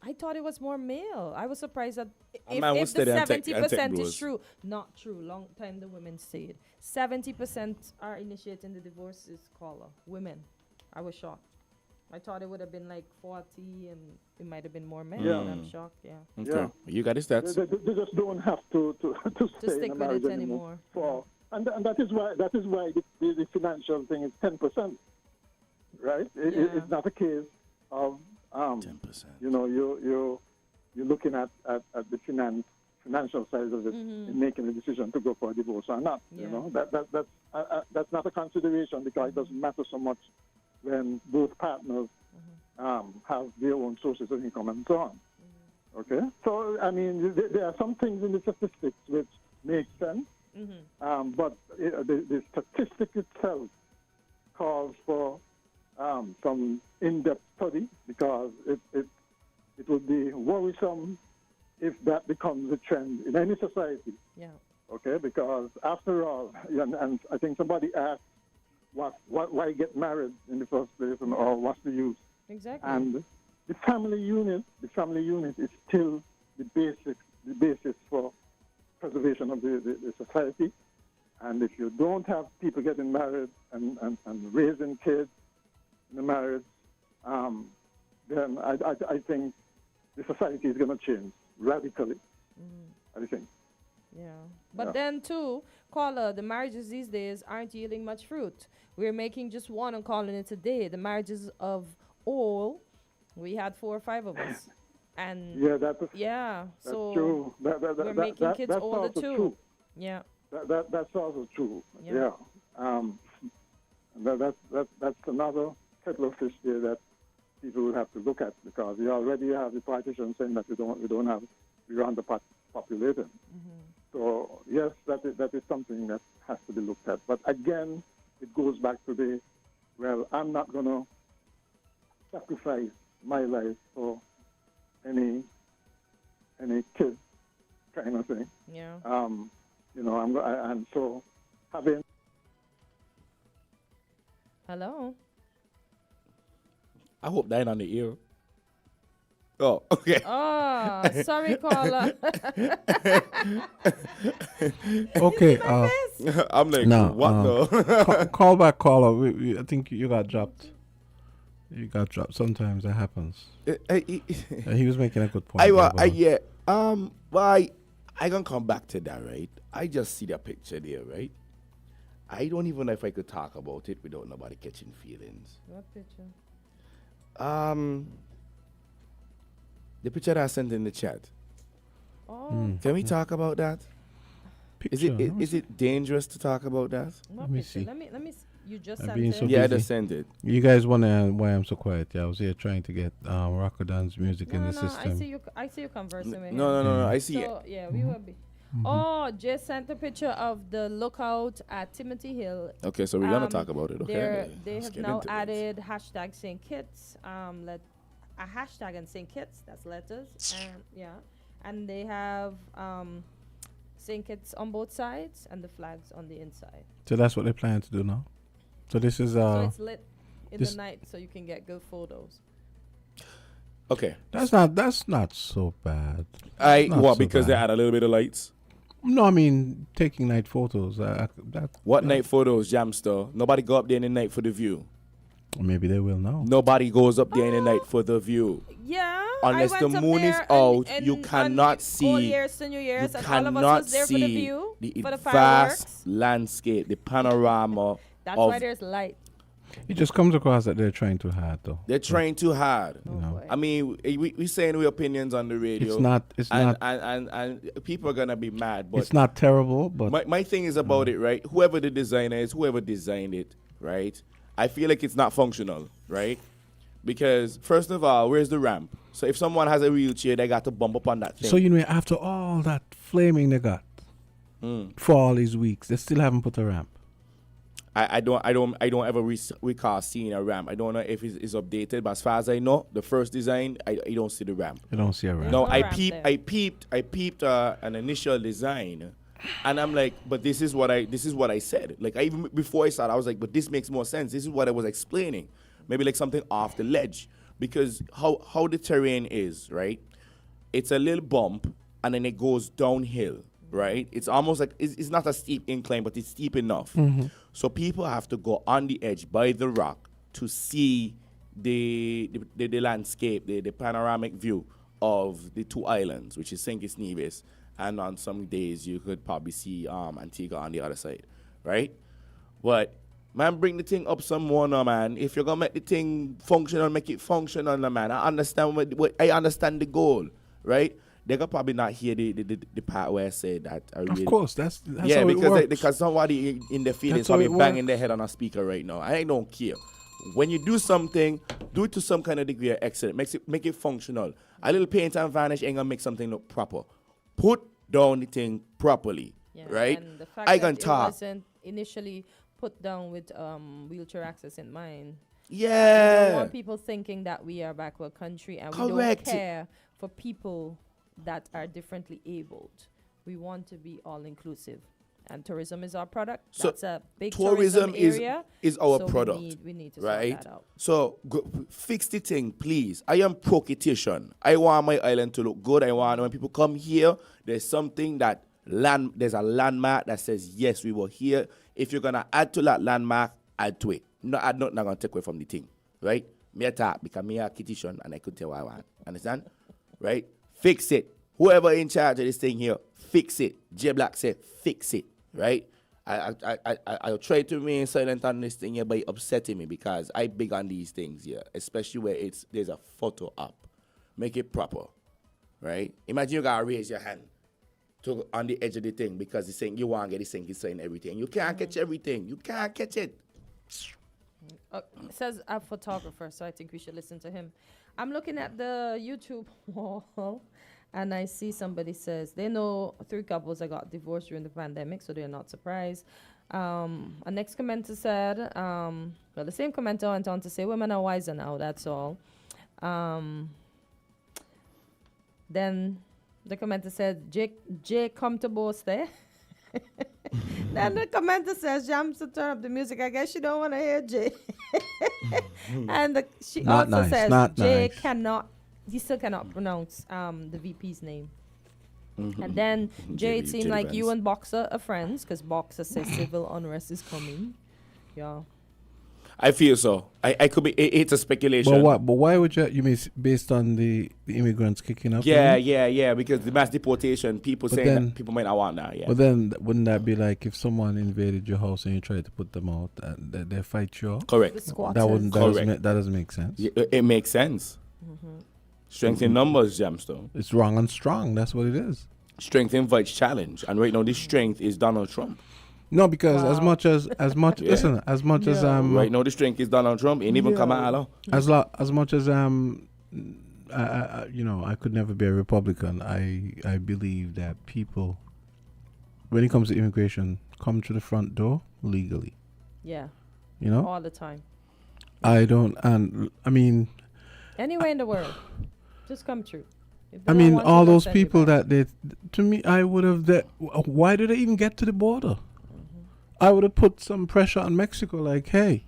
I thought it was more male. I was surprised that A man will if the stay there and take 70% is those. true, not true. Long time the women stayed. 70% are initiating the divorces. Caller, women. I was shocked. I thought it would have been like 40, and it might have been more men. Yeah. And I'm shocked. Yeah. Okay. Yeah. You got his stats. They just don't have to stay stick in a with marriage it anymore. anymore. And that is why the financial thing is 10%, right? It's not a case of 10%. you know you're looking at the financial side of it in making a decision to go for a divorce or not. Yeah. You know that's not a consideration, because it doesn't matter so much when both partners have their own sources of income and so on. Okay? So, I mean, there are some things in the statistics which make sense, but the statistic itself calls for some in-depth study, because it would be worrisome if that becomes a trend in any society. Yeah. Okay? Because after all, and I think somebody asked, why get married in the first place, or what's the use? Exactly. And the family unit is still the basis for preservation of the society. And if you don't have people getting married and raising kids in the marriage, then I think the society is going to change radically. I think. Yeah. But then, too, caller, the marriages these days aren't yielding much fruit. We're making just one and calling it a day. The marriages of all, we had 4 or 5 of us. And that's so true. we're making kids that's older, also too. True. Yeah. That's also true. Yeah. That's another kettle of fish there that people will have to look at, because we already have the politicians saying that we're underpopulated. So yes, that is something that has to be looked at. But again, it goes back to I'm not going to sacrifice my life for any kid kind of thing. Yeah. And so having. Hello. I hope that ain't on the ear. Oh, okay. Oh, sorry, caller. Okay. I'm like, No, what the? Call back, caller. I think you got dropped. You got dropped. Sometimes that happens. He was making a good point. I gonna come back to that, right? I just see the picture there, right? I don't even know if I could talk about it without nobody catching feelings. What picture? The picture that I sent in the chat. Oh. Can we talk about that? Is Picture. it dangerous to talk about that? What me picture? see. Let me You just I'm sent being it. so Yeah, I busy. just sent it. You guys wonder why I'm so quiet? Yeah, I was here trying to get Rockodan's music in No, the no, system. I see you conversing with him. No, I see it. So yeah, we will be. Oh, Jay sent a picture of the lookout at Timothy Hill. Okay, so we're gonna talk about it. Okay, They let's have get now into it. added hashtag St. Kitts. A hashtag and St. Kitts. That's letters. And yeah, and they have St. Kitts on both sides and the flags on the inside. So that's what they plan to do now. So this is So it's lit in this- the night, so you can get good photos. Okay, that's not so bad. I Not what so because they bad. add a little bit of lights. No, I mean taking night photos. That What night photos, Jamster? Nobody go up there in the night for the view. maybe they will now. Nobody goes up there in the night for the view. Yeah. Unless I the went up moon is there out, and- you and cannot Old see. Years to New You Years, and all of us cannot was there for the see view, the for the fireworks. vast landscape, the panorama. That's of why there's light. It just comes across that they're trying too hard, though. They're trying too hard. Oh, know. boy. I mean, we saying we opinions on the radio. It's not. It's and, not. and people are gonna be mad. But It's not terrible, but my thing is about it, right? Whoever the designer is, whoever designed it, right? I feel like it's not functional, right? Because first of all, where's the ramp? So if someone has a wheelchair, they got to bump up on that thing. so after all that flaming they got for all these weeks, they still haven't put a ramp. I don't ever recall seeing a ramp. I don't know if it's updated, but as far as I know, the first design, I don't see the ramp. You don't see a ramp. No, no I ramp peeped. there. I peeped an initial design, and I'm like, but this is what I said. Like even before I started, I was like, but this makes more sense. This is what I was explaining. Maybe like something off the ledge, because how the terrain is, right? It's a little bump, and then it goes downhill, right? It's almost like it's not a steep incline, but it's steep enough. So people have to go on the edge by the rock to see the landscape, the panoramic view of the two islands, which is St. Kitts Nevis, and on some days you could probably see Antigua on the other side, right? But man, bring the thing up some more now, man. If you're gonna make the thing functional, make it functional, now, man. I understand what I understand the goal, right? They could probably not hear the part where I said that. Of course, that's Yeah, how it works. because somebody in the field is That's how probably it banging works. their head on a speaker right now. I don't care. When you do something, do it to some kind of degree of excellence. Make it functional. A little paint and varnish ain't gonna make something look proper. Put down the thing properly, Yeah, right? And the fact I that can it talk. wasn't initially put down with wheelchair access in mind. I don't Yeah. want people thinking that we are a backward country and we Correct. don't care for people that are differently abled. We want to be all inclusive. And tourism is our product. So That's a big tourism tourism is area. our so product. We need to right? sort that out. So fix the thing, please. I am pro-quitation. I want my island to look good. I want when people come here, there's something there's a landmark that says, yes, we were here. If you're going to add to that landmark, add to it. No, I'm not going to take away from the thing, right? Me talk because me a quitation and I could tell what I want. Understand? Right? Fix it. Whoever in charge of this thing here, fix it. Jay Black said, fix it, right? I'll try to remain silent on this thing here by upsetting me because I big on these things here, especially where there's a photo up. Make it proper, right? Imagine you gotta raise your hand on the edge of the thing because it's saying you want to get this thing, it's saying everything. You can't catch everything. You can't catch it. It says a photographer, so I think we should listen to him. I'm looking at the YouTube wall, and I see somebody says they know 3 couples that got divorced during the pandemic, so they're not surprised. A next commenter said, well, the same commenter went on to say women are wiser now, that's all. Then the commenter said, Jay come to boast there. Then the commenter says, Jams to turn up the music. I guess she don't want to hear Jay. And she Not also nice, says not Jay nice. he still cannot pronounce the VP's name. Mm-hmm. And then Jay, it seemed like you Vance. and Boxer are friends because Boxer says civil unrest is coming. Yeah. I feel so. I could be. It's a speculation. But what? But why would you mean based on the immigrants kicking up? Yeah. Because the mass deportation, people But saying then- that people might not want that. Yeah. But then wouldn't that be like if someone invaded your house and you tried to put them out and they fight you? Correct. The squatters. That doesn't make sense. It makes sense. Strength in numbers, Jamstone. It's wrong and strong. That's what it is. Strength invites challenge, and right now this strength is Donald Trump. No, because as Wow. much as Yeah. listen, as much as Right now, the strength is Donald Trump. Ain't even Kamala. as much as you know, I could never be a Republican. I believe that people, when it comes to immigration, come to the front door legally. Yeah, You know, all the time. I don't, and I mean, Anywhere in the world, just come true. If they I don't mean, want you, all they'll those send you people back. that they, to me, I would have. Why do they even get to the border? I would have put some pressure on Mexico. Like, hey,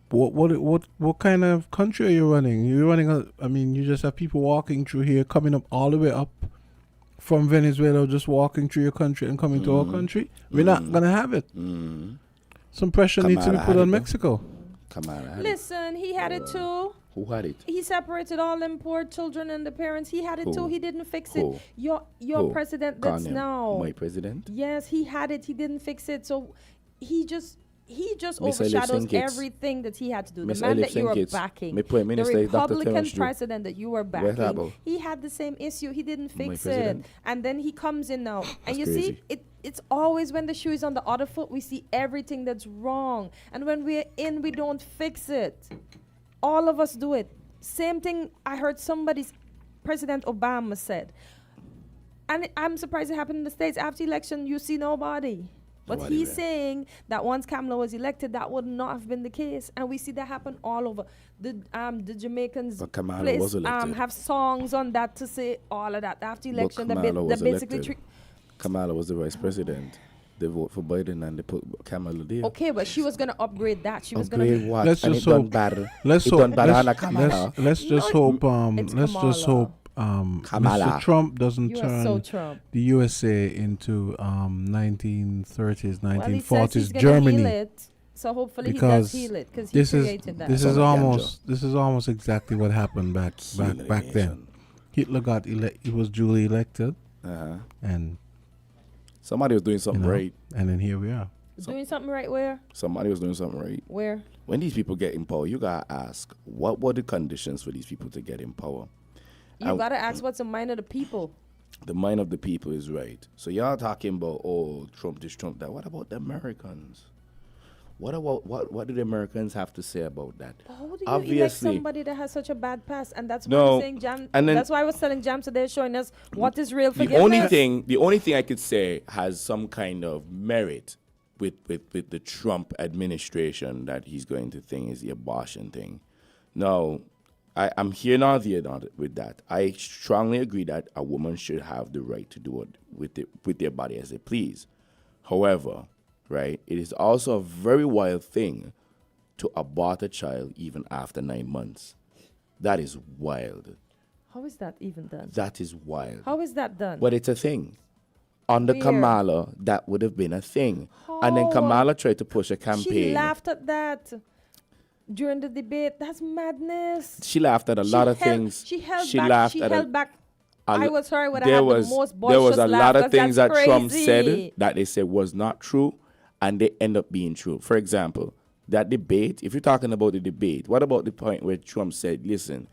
what kind of country are you running? You're running I mean, you just have people walking through here, coming up all the way up from Venezuela, just walking through your country and coming to our country. We're not gonna have it. Some pressure needs to be Kamala put had on it, though. Mexico. Kamala. had it. Listen, he had it too. Who had it? He separated all them poor children and the parents. He had it too. Who? He didn't fix Who? it. Your Who? president that's Gone him. now. My president? Yes, he had it. He didn't fix it. So he just Miss overshadows Ellis Kids. everything that he had to do. Miss The man Ellis that you were Kids. backing, My Prime the Minister is Dr. Republican Terence Drew. president that you were backing, about? he had the same issue. He didn't My fix it, president. and then he comes in now, and That's you crazy. see, it's always when the shoe is on the other foot, we see everything that's wrong, and when we're in, we don't fix it. All of us do it. Same thing I heard President Obama said. And I'm surprised it happened in the States. After election, you see nobody. But Nobody he's there. saying that once Kamala was elected, that would not have been the case. And we see that happen all over. The Jamaicans But Kamala was elected. have songs on that to say all of that. After But election, they Kamala was basically... elected. Kamala was the vice president. They vote for Biden and they put Kamala there. Okay, but she was going to upgrade that. She was going Upgrade to... what? Let's And just it done hope- bad. Let's it hope. done bad on a Kamala. Let's just No, hope. it's Let's just Kamala. hope. Kamala. Mr. Trump doesn't You are so turn Trump. the USA into 1930s, Well, he 1940s says he's gonna Germany. heal it. So hopefully Because he does heal it because he This is created that. this is Some almost exactly what happened back then. Hitler got he was duly elected, Uh-huh. and Somebody was doing you something know, right. and then here we are. Doing something right where? Somebody was doing something right. Where? When these people get in power, you gotta ask, what were the conditions for these people to get in power? You And gotta ask what's the mind of the people. the mind of the people is right. So y'all talking about, oh, Trump this, Trump that. What about the Americans? What do the Americans have to say about that? How do you elect Obviously, somebody that has such a bad past? And that's why No, I'm saying and then- that's why I was telling Jam today, showing us what is real the forgiveness. only thing I could say has some kind of merit with the Trump administration that he's going to think is the abortion thing. No, I'm here nor there with that. I strongly agree that a woman should have the right to do it with their body as they please. However, right, it is also a very wild thing to abort a child even after 9 months. That is wild. How is that even done? That is wild. How is that done? But it's a thing. Under Where? Kamala, that would have been a thing. And then How? Kamala tried to push a She campaign. laughed at that during the debate. That's madness. She laughed at a lot of things. She held She back. laughed She at held back. I was sorry would have there had was, the most there was boisterous a lot laugh, of things 'cause that that's Trump crazy. said that they said was not true, and they end up being true. For example, that debate, if you're talking about the debate, what about the point where Trump said, listen,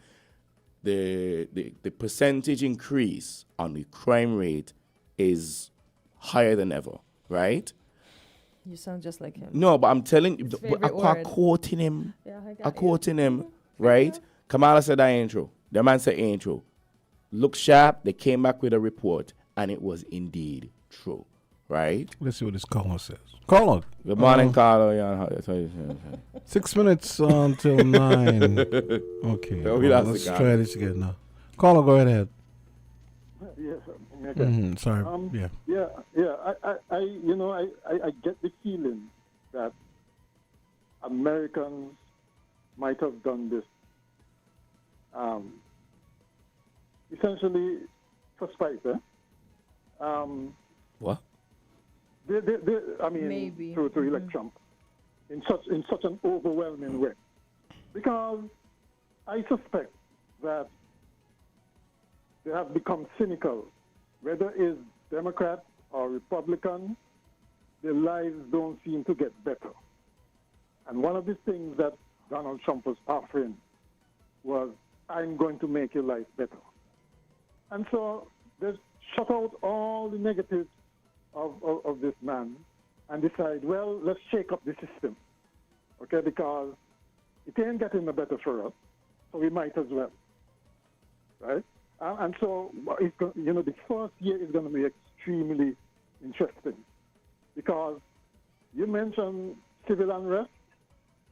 the percentage increase on the crime rate is higher than ever, right? You sound just like him. No, but I'm telling you, His favorite I'm word. quoting him. Yeah, I got I'm you. quoting him, right? Kamala said that ain't true. The man said ain't true. Look sharp, they came back with a report, and it was indeed true, right? Let's see what this caller says. Caller. Good morning, Carlo. Yeah, 6 minutes until 9. Okay. Yeah, we lost let's the guy. try this again now. Caller, go right ahead. Yes, okay. Sorry. Yeah. I get the feeling that Americans might have done this essentially for spite. What? I mean, Maybe. to elect Trump in such an overwhelming way, because I suspect that they have become cynical. Whether it's Democrat or Republican, their lives don't seem to get better. And one of the things that Donald Trump was offering was, I'm going to make your life better. And so they shut out all the negatives of this man and decide, well, let's shake up the system, okay, because it ain't getting no better for us, so we might as well, right? And so, the first year is going to be extremely interesting because you mentioned civil unrest.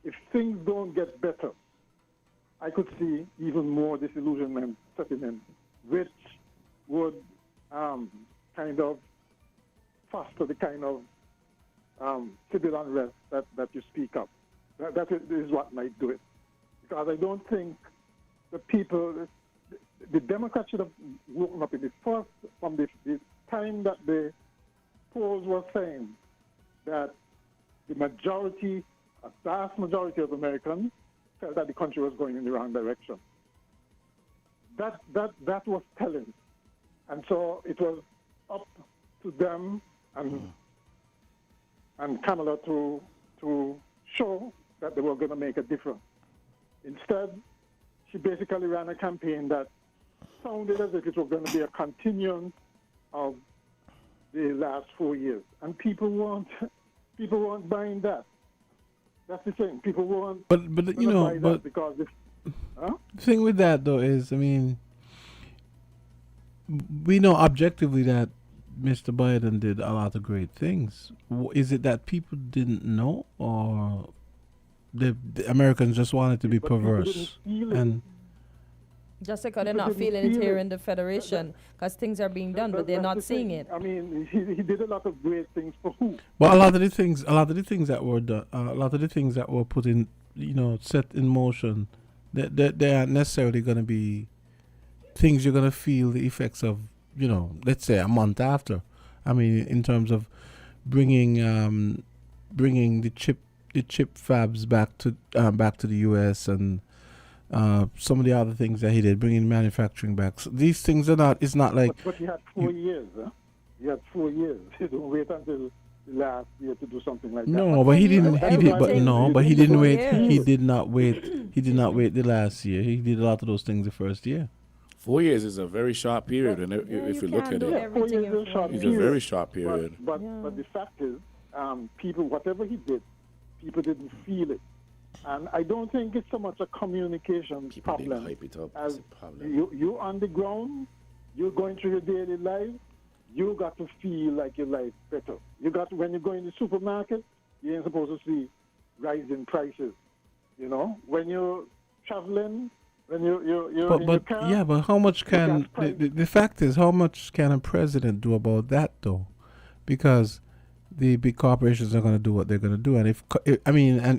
If things don't get better, I could see even more disillusionment setting in, which would kind of foster the kind of civil unrest that you speak of. That is what might do it. Because I don't think the people, the Democrats should have woken up in the first, from the time that the polls were saying that the majority, a vast majority of Americans felt that the country was going in the wrong direction. That was telling. And so it was up to them and Kamala to show that they were going to make a difference. Instead, she basically ran a campaign that sounded as if it was going to be a continuance of the last 4 years. And people weren't buying that. That's the thing. People weren't But you know, buy that but because the thing with that though is, I mean, we know objectively that Mr. Biden did a lot of great things. Is it that people didn't know, or the Americans just wanted to be but people didn't perverse? feel it. And Just because they're People not didn't feeling it feel here it. in the Federation, because things are being done, but they're That's not the seeing thing. it. I mean, he did a lot of great things for who? but a lot of the things that were done, a lot of the things that were put in, set in motion, they aren't necessarily going to be things you're going to feel the effects of, let's say a month after. I mean, in terms of bringing the chip fabs back to the U.S. and some of the other things that he did, bringing manufacturing back. So these things are not. It's not like. But he had 4 years. Huh? He had 4 years. You don't wait until the last year to do something like that. No, but he didn't. He did, but everything- no, but he didn't everything wait. is. He did not wait. He did not wait the last year. He did a lot of those things the first year. 4 years is a very short period, and if you look can't at do it, everything in 4 short it's years. a very short period. But Yeah. the fact is, people, whatever he did, people didn't feel it. And I don't think it's so much a communication People didn't problem hype it up. as That's the problem. you on the ground, you're going through your daily life, you got to feel like your life better. When you go in the supermarket, you ain't supposed to see rising prices. When you're traveling, when you're in your car, Yeah, but how much can gas price. the fact is, how much can a president do about that though? Because the big corporations are going to do what they're going to do, and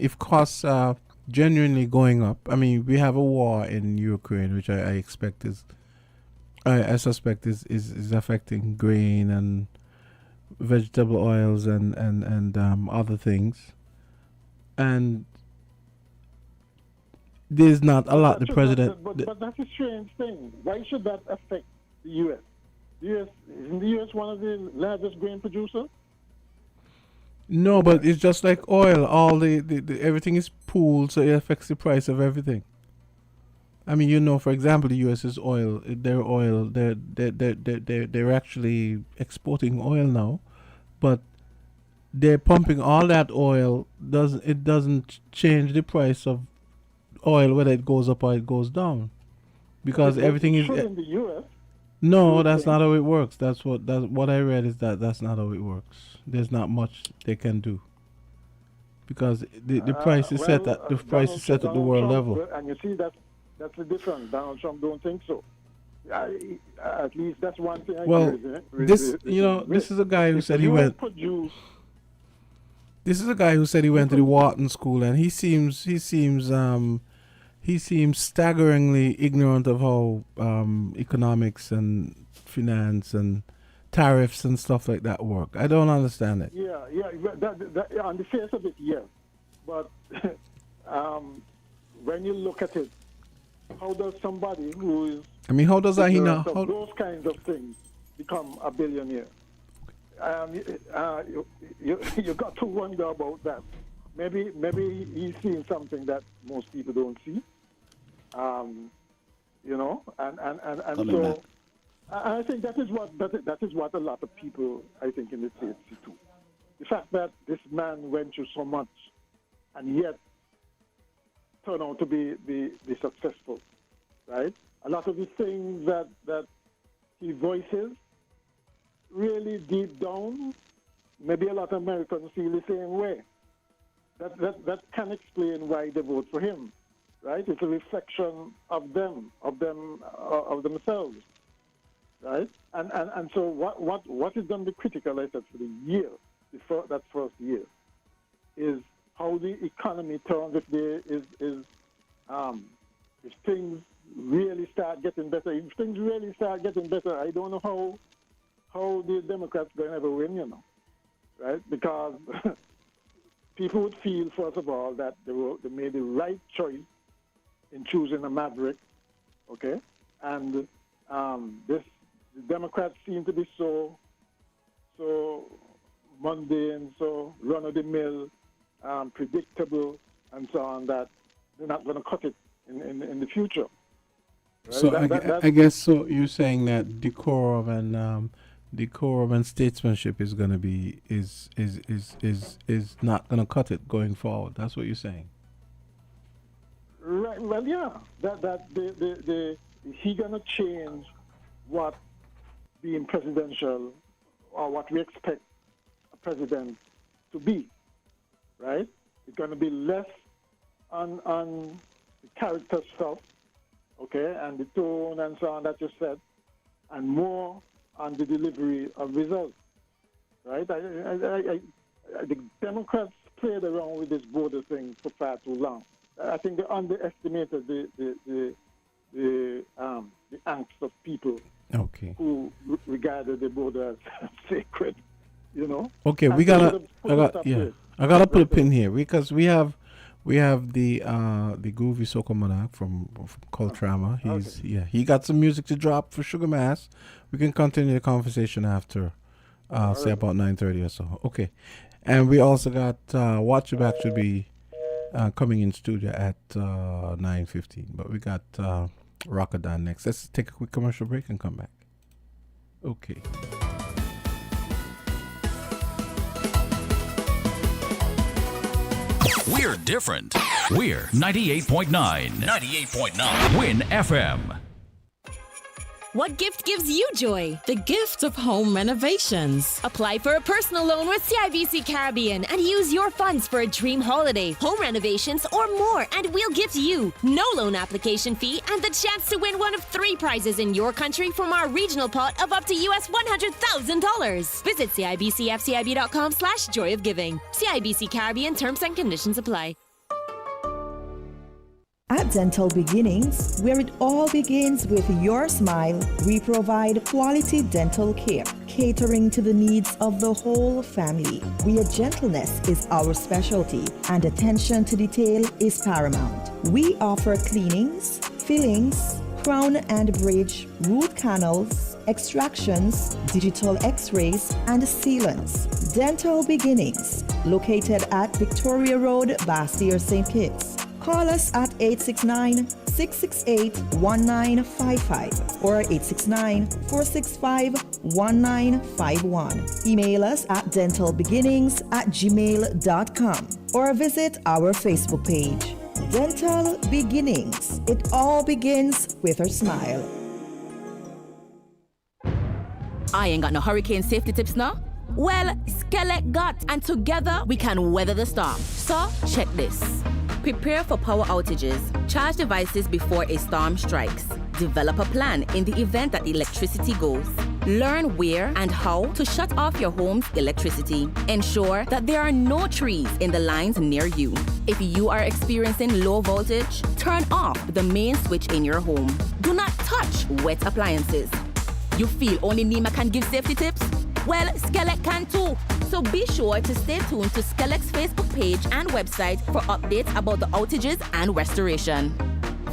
if costs are genuinely going up, I mean, we have a war in Ukraine, which I expect I suspect is affecting grain and vegetable oils and other things, and there's not a lot the president. But that's a strange thing. Why should that affect the U.S.? Isn't the U.S. one of the largest grain producers? No, but it's just like oil. All the everything is pooled, so it affects the price of everything. I mean, for example, the U.S.'s oil. They're actually exporting oil now, but they're pumping all that oil. It doesn't change the price of oil whether it goes up or it goes down, because everything is. in the U.S. No, that's not how it works. That's what I read is that's not how it works. There's not much they can do, because the price is set at the world level. And you see that's the difference. Donald Trump don't think so. At least that's one thing. This is a guy who said he went. This is a guy who said he went to the Wharton School, and he seems staggeringly ignorant of how economics and finance and tariffs and stuff like that work. I don't understand it. Yeah. That, on the face of it, yes. But when you look at it, how does somebody who is How does he know? those kinds of things become a billionaire? You got to wonder about that. Maybe he's seeing something that most people don't see. And so I think that is what a lot of people, I think, in the States see too. the fact that this man went through so much and yet turned out to be successful, right? A lot of the things that he voices, really deep down, maybe a lot of Americans feel the same way. That can explain why they vote for him, right? It's a reflection of themselves, right? And so what is going to be critical, I said, for the year, that first year, is how the economy turns if things really start getting better. If things really start getting better, I don't know how the Democrats going to ever win, right? Because people would feel, first of all, that they made the right choice in choosing a maverick, okay? And the Democrats seem to be so mundane, so run-of-the-mill, predictable, and so on, that they're not going to cut it in the future. Right? So I guess so. You're saying that decorum and statesmanship is going to be is not going to cut it going forward. That's what you're saying. Right. Well, yeah. That he going to change what being presidential or what we expect a president to be. Right. It's going to be less on the character stuff, okay, and the tone and so on that you said, and more on the delivery of results, right? The Democrats played around with this border thing for far too long. I think they underestimated the angst of people who regarded the border as sacred, Okay, and I gotta put a pin here because we have the groovy Soca Monarch from Cultrama. He got some music to drop for Sugar Mass. We can continue the conversation after say about 9:30 or so. Okay. And we also got Watch Your Back should be coming in studio at 9:15. But we got Rockadan next. Let's take a quick commercial break and come back. Okay. We're different. We're 98.9. 98.9. Win FM. What gift gives you joy? The gift of home renovations. Apply for a personal loan with CIBC Caribbean and use your funds for a dream holiday, home renovations, or more, and we'll gift you no loan application fee and the chance to win one of 3 prizes in your country from our regional pot of up to US $100,000. Visit CIBCFCIB.com/joy of giving. CIBC Caribbean terms and conditions apply. At Dental Beginnings, where it all begins with your smile, we provide quality dental care, catering to the needs of the whole family, where gentleness is our specialty and attention to detail is paramount. We offer cleanings, fillings, crown and bridge, root canals, extractions, digital x-rays, and sealants. Dental Beginnings, located at Victoria Road, Bastille, St. Kitts. Call us at 869-668-1955 or 869-465-1951. Email us at dentalbeginnings@gmail.com or visit our Facebook page. Dental Beginnings. It all begins with a smile. I ain't got no hurricane safety tips now. Well, Skellett got, and together we can weather the storm. So, check this. Prepare for power outages. Charge devices before a storm strikes. Develop a plan in the event that electricity goes. Learn where and how to shut off your home's electricity. Ensure that there are no trees in the lines near you. If you are experiencing low voltage, turn off the main switch in your home. Do not touch wet appliances. You feel only Nima can give safety tips? Well, Skellett can too. So be sure to stay tuned to Skellett's Facebook page and website for updates about the outages and restoration.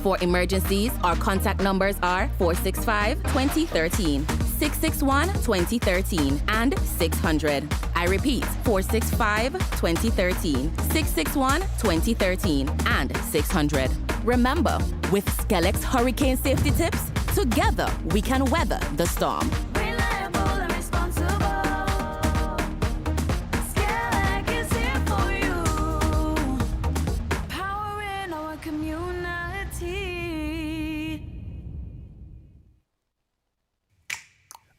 For emergencies, our contact numbers are 465-2013, 661-2013, and 600. I repeat, 465-2013, 661-2013, and 600. Remember, with Skellett's hurricane safety tips, together we can weather the storm. Reliable and responsible. Skellett.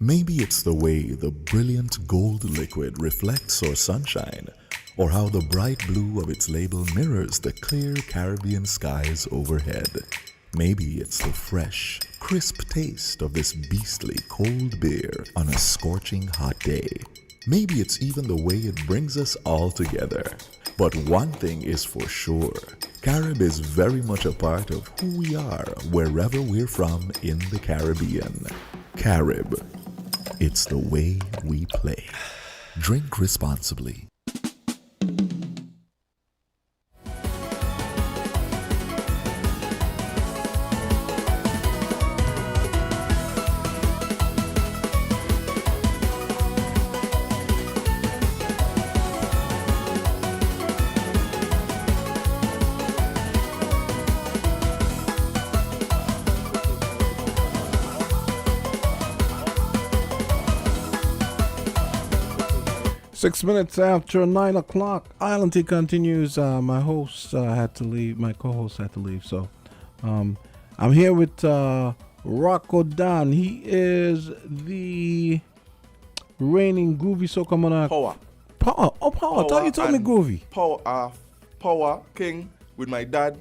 Maybe it's the way the brilliant gold liquid reflects our sunshine, or how the bright blue of its label mirrors the clear Caribbean skies overhead. Maybe it's the fresh, crisp taste of this beastly cold beer on a scorching hot day. Maybe it's even the way it brings us all together. But one thing is for sure, Carib is very much a part of who we are wherever we're from in the Caribbean. Carib, it's the way we play. Drink responsibly. Six minutes after 9 o'clock, Island Tea continues. My host had to leave. My co-host had to leave. So I'm here with Rocco Don. He is the reigning Groovy Soca Monarch. Power. Oh, Power. I thought you told me Groovy. Power King with my dad,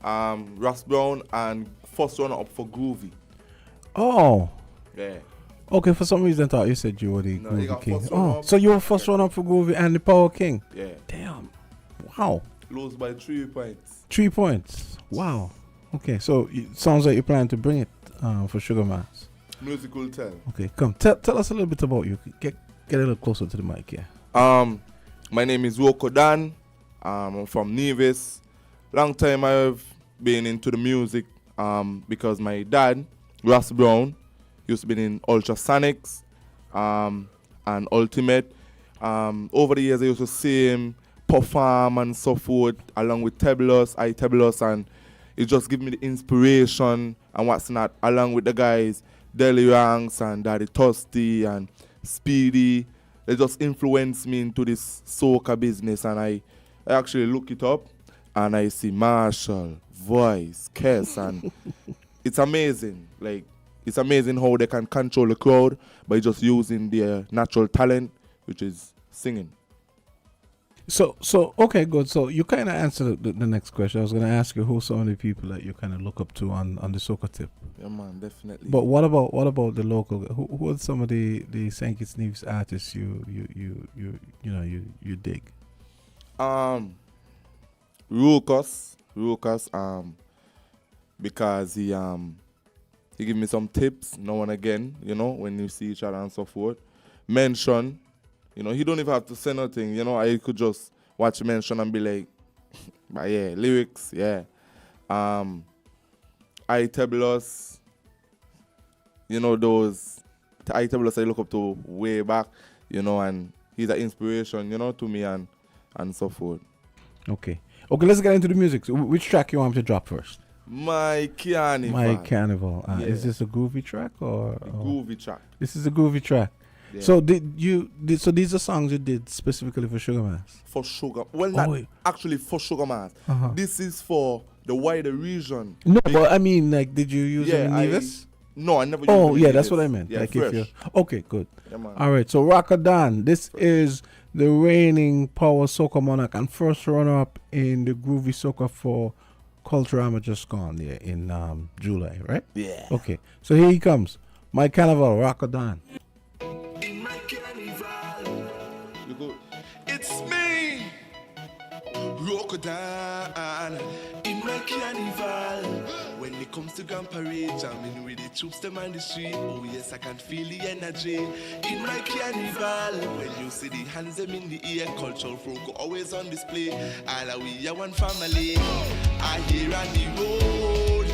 Ross Brown, and first runner up for Groovy. Oh. Yeah. Okay, for some reason I thought you said you were the No, Groovy King. Oh, so you were first runner up for Groovy and the Power King. Yeah. Damn. Wow. Lose by 3 points. 3 points. Wow. Okay, so it sounds like you plan to bring it for Sugar Mass. Music will tell. Okay, come tell us a little bit about you. Get a little closer to the mic, yeah. My name is Rocco Dan. I'm from Nevis. Long time I've been into the music because my dad, Ross Brown, used to be in Ultrasonics and Ultimate. Over the years I used to see him perform and so forth along with Tebulous, and it just gave me the inspiration and what's not, along with the guys Deli Ranks and Daddy Toasty and Speedy. They just influenced me into this soca business, and I actually look it up and I see Marshall, Voice, Kess, and it's amazing. Like, it's amazing how they can control the crowd by just using their natural talent, which is singing. So okay, good. So you kind of answered the next question. I was going to ask you who some of the people that you kind of look up to on the soca tip. Yeah, man, definitely. But what about the local? Who are some of the St. Kitts Nevis artists you dig? Ruckus, because he give me some tips now and again, when you see each other and so forth. Mention, he don't even have to say nothing, I could just watch Mention and be like, but yeah, lyrics, yeah. Tebulous, those Tebulous I look up to way back, and he's an inspiration, to me and so forth. Okay, let's get into the music. So which track you want me to drop first? My Carnival. My Carnival. Yeah. Is this a groovy track or? Groovy track. This is a groovy track. Yeah. So so these are songs you did specifically for Sugar Mass? For Sugar. Well, not actually for Sugar Mass. Uh-huh. This is for the wider region. No, but I mean, like, did you use it in Nevis? No, I never used it in Nevis. That's what I meant. Yeah, like fresh. If okay, good. Yeah, man. All right, so Rockadan, this is the reigning Power Soca Monarch and first runner-up in the Groovy Soca for Culturama just gone there in July, right? Yeah. Okay, so here he comes. My Carnival, Rockadan. In my carnival, You go. it's me, Rockadan. In my carnival, when it comes to Grand Parade, jamming with the troops them on the street. Oh yes, I can feel the energy. In my carnival, when you see the hands them in the air, cultural folk always on display. All are we are one family. I hear on the road.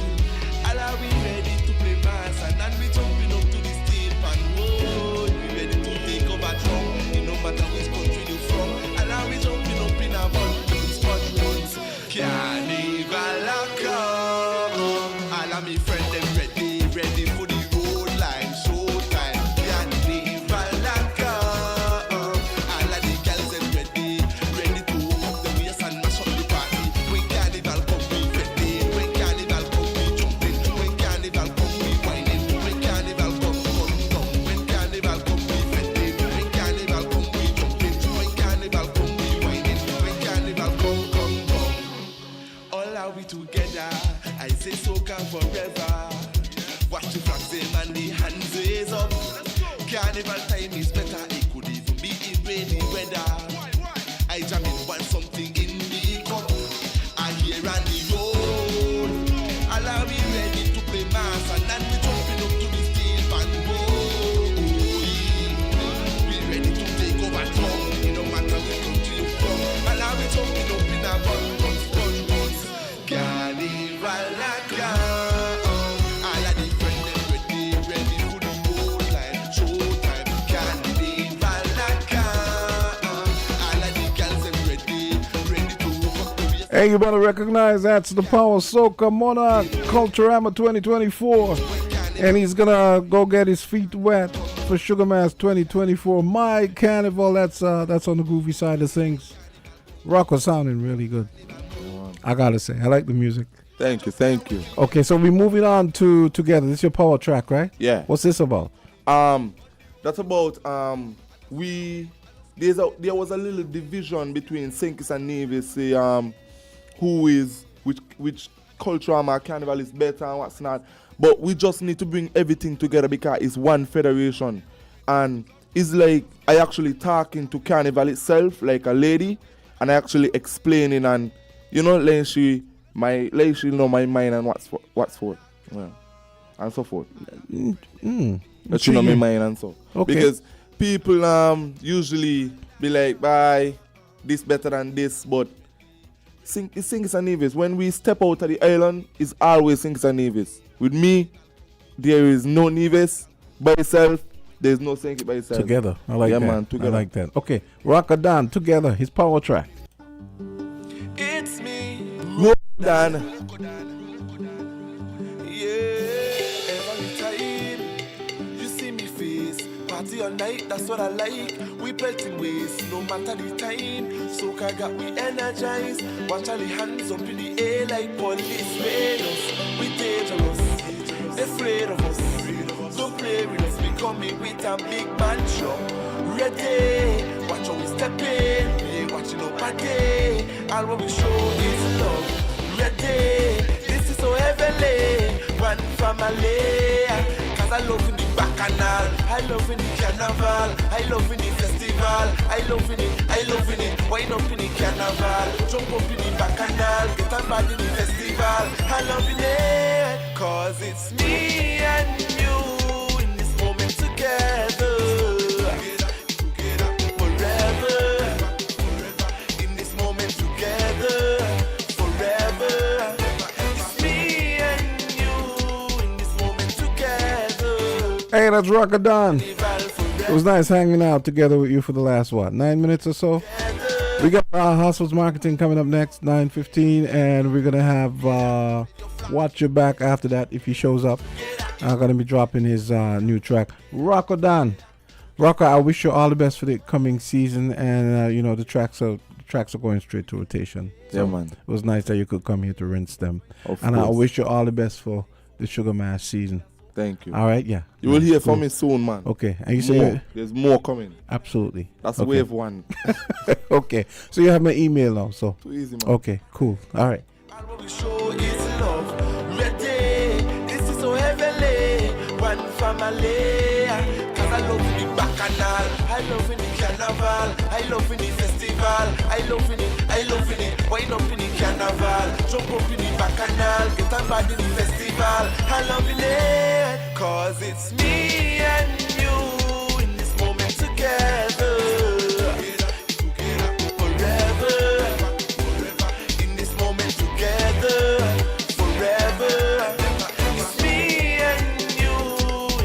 All are we ready to play mass, and we jumping up to the stage and road. We ready to take over drum. No matter which country you from. All are we jumping up in our buttons, spot ones. Carnival come. All of me friend them ready for the road line, showtime. Carnival come. All of the girls them ready to walk the waist and mash up the party. When carnival come, we ready. When carnival come, we jumping. When carnival time is better. It could even be in rainy weather. I jam in want something in the cup. I hear on the road. Allow me ready to play mass and then we jumping up to the steel band. We ready to take over town. It don't matter which country you from. Allow me jumping up in a bun. Carnival like all of the friends them ready for the whole line. Showtime, carnival like all of the girls them ready to hook up. Hey, you better recognize that's the Power Soca Monarch Culturama 2024. And he's gonna go get his feet wet for Sugar Mass 2024. My Carnival, that's on the groovy side of things. Rock was sounding really good. I gotta say, I like the music. Thank you. Okay, so we're moving on to Together. This is your power track, right? Yeah. What's this about? That's about there was a little division between Sinkis and Nevis, which Culturama Carnival is better and what's not. But we just need to bring everything together because it's one federation. And it's like I actually talking to Carnival itself like a lady, and I actually explaining and letting she know my mind and what's for, yeah, and so forth. Let she know my mind and so. Okay. Because people usually be like, bye, this better than this, but Sinkis and Nevis. When we step out of the island, it's always Sinkis and Nevis. With me, there is no Nevis by itself. There's no Sinkis by itself. Together. I like that. Man, together. I like that. Okay, Rockadan, Together, his power track. It's me, Dan. yeah. Every time you see me face, party all night, that's what I like. We pelting ways, no matter the time. Soca got we energized. Watch all the hands up in the air like police raiders. We dangerous, afraid of us. Don't play with us, we coming with a big man show. Ready, watch how we step in. We ain't watching nobody. All what we show is love. Ready, this is so heavenly. One family. Cause I love in the bacchanal, I love in the carnival, I love in the festival, I love in it, wind up in the carnival, jump up in the bacchanal, get on bad in the festival, I love in it, cause it's me and you in this moment together. Forever, in this moment together, forever. It's me and you in this moment together. Hey, that's Rockadan. It was nice hanging out together with you for the last, 9 minutes or so? We got Hustles Marketing coming up next, 9:15, and we're going to have Watch Your Back after that if he shows up. I'm going to be dropping his new track, Rockadan. Rocker, I wish you all the best for the coming season, and the tracks are going straight to rotation. So Yeah, man. It was nice that you could come here to rinse them. Of and I course. wish you all the best for the Sugar Mass season. Thank you. All right, yeah. You will hear Cool. from me soon, man. Okay, and you say More. There's more coming. absolutely. That's okay. wave one. Okay, so you have my email now, so Too easy, man. okay, cool. All right. All what we show is love. Ready, this is so heavenly. One family. Cause I love in the bacchanal, I love in the carnival, I love in the festival, I love in it, wind up in the carnival, jump up in the bacchanal, get on bad in the festival, I love in it, cause it's me and you in this moment together. Forever, in this moment together, forever. It's me and you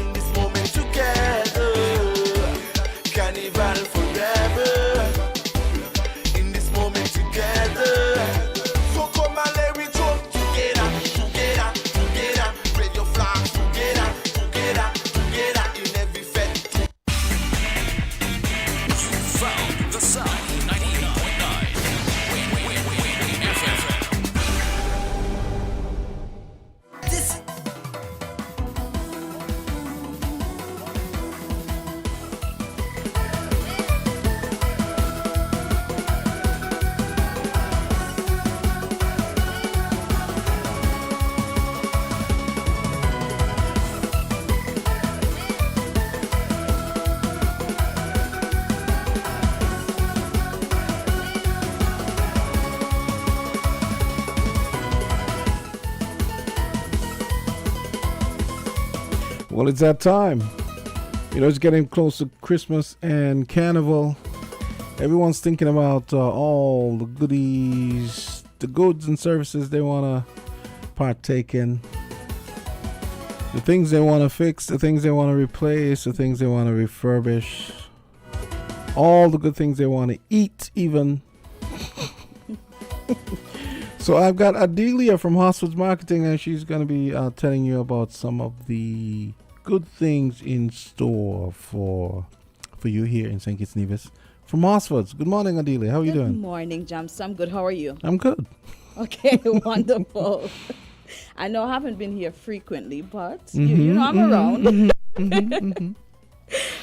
in this moment together. Carnival forever, in this moment together. So come and let me jump together, together, together. Spread your flags together, together, together. In every Well, it's that time. You know, it's getting close to Christmas and Carnival. Everyone's thinking about all the goodies, the goods and services they want to partake in. The things they want to fix, the things they want to replace, the things they want to refurbish. All the good things they want to eat, even. So I've got Adelia from Hospital's Marketing, and she's going to be telling you about some of the good things in store for you here in St. Kitts Nevis. From Hospital's. Good morning, Adelia. How are you doing? Good morning, Jamsta. I'm good. How are you? I'm good. Okay, wonderful. I know I haven't been here frequently, but you know I'm around.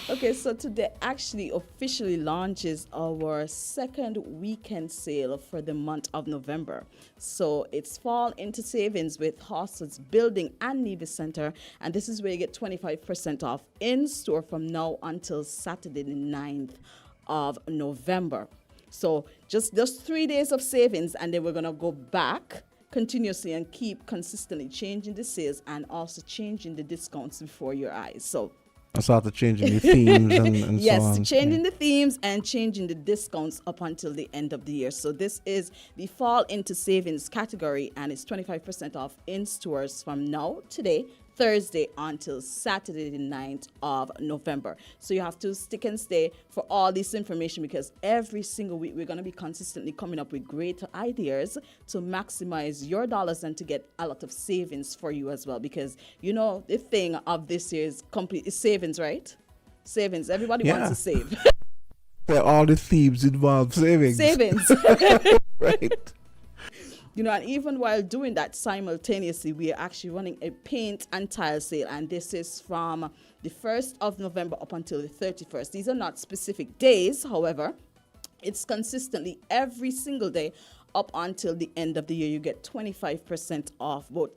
Okay, so today actually officially launches our second weekend sale for the month of November. So it's fall into savings with Hoss's Building and Nevis Center, and this is where you get 25% off in store from now until Saturday the 9th of November. So just 3 days of savings, and then we're going to go back continuously and keep consistently changing the sales and also changing the discounts before your eyes. So I started changing the themes and yes, so on. changing the themes and changing the discounts up until the end of the year. So this is the fall into savings category, and it's 25% off in stores from now, today, Thursday, until Saturday the 9th of November. So you have to stick and stay for all this information, because every single week we're going to be consistently coming up with great ideas to maximize your dollars and to get a lot of savings for you as well. Because, you know, the thing of this year is savings, right? Savings. Everybody wants to save. Where all the themes involve savings. Savings. Right. You know, and even while doing that simultaneously, we are actually running a paint and tile sale, and this is from the 1st of November up until the 31st. These are not specific days, however, it's consistently every single day up until the end of the year. You get 25% off both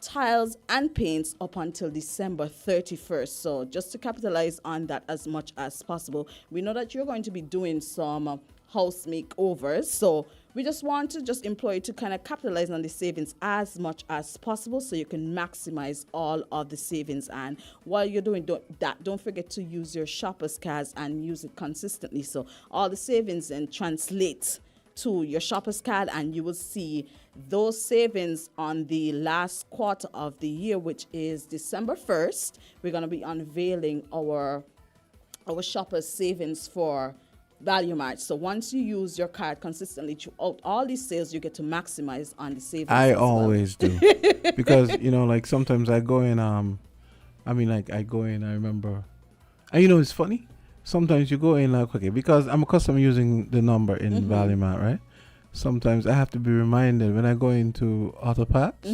tiles and paints up until December 31st. So just to capitalize on that as much as possible. We know that you're going to be doing some house makeovers, so we just want to employ you to kind of capitalize on the savings as much as possible so you can maximize all of the savings. And while you're doing that, don't forget to use your shopper's cards and use it consistently. So all the savings then translate to your shopper's card, and you will see those savings on the last quarter of the year, which is December 1st. We're going to be unveiling our shopper's savings for Value Mart. So once you use your card consistently throughout all these sales, you get to maximize on the savings. I always do. Because, you know, like sometimes I go in, I remember, and you know, it's funny. Sometimes you go in like, okay, because I'm accustomed using the number in Value Mart, right? Sometimes I have to be reminded when I go into Auto Parts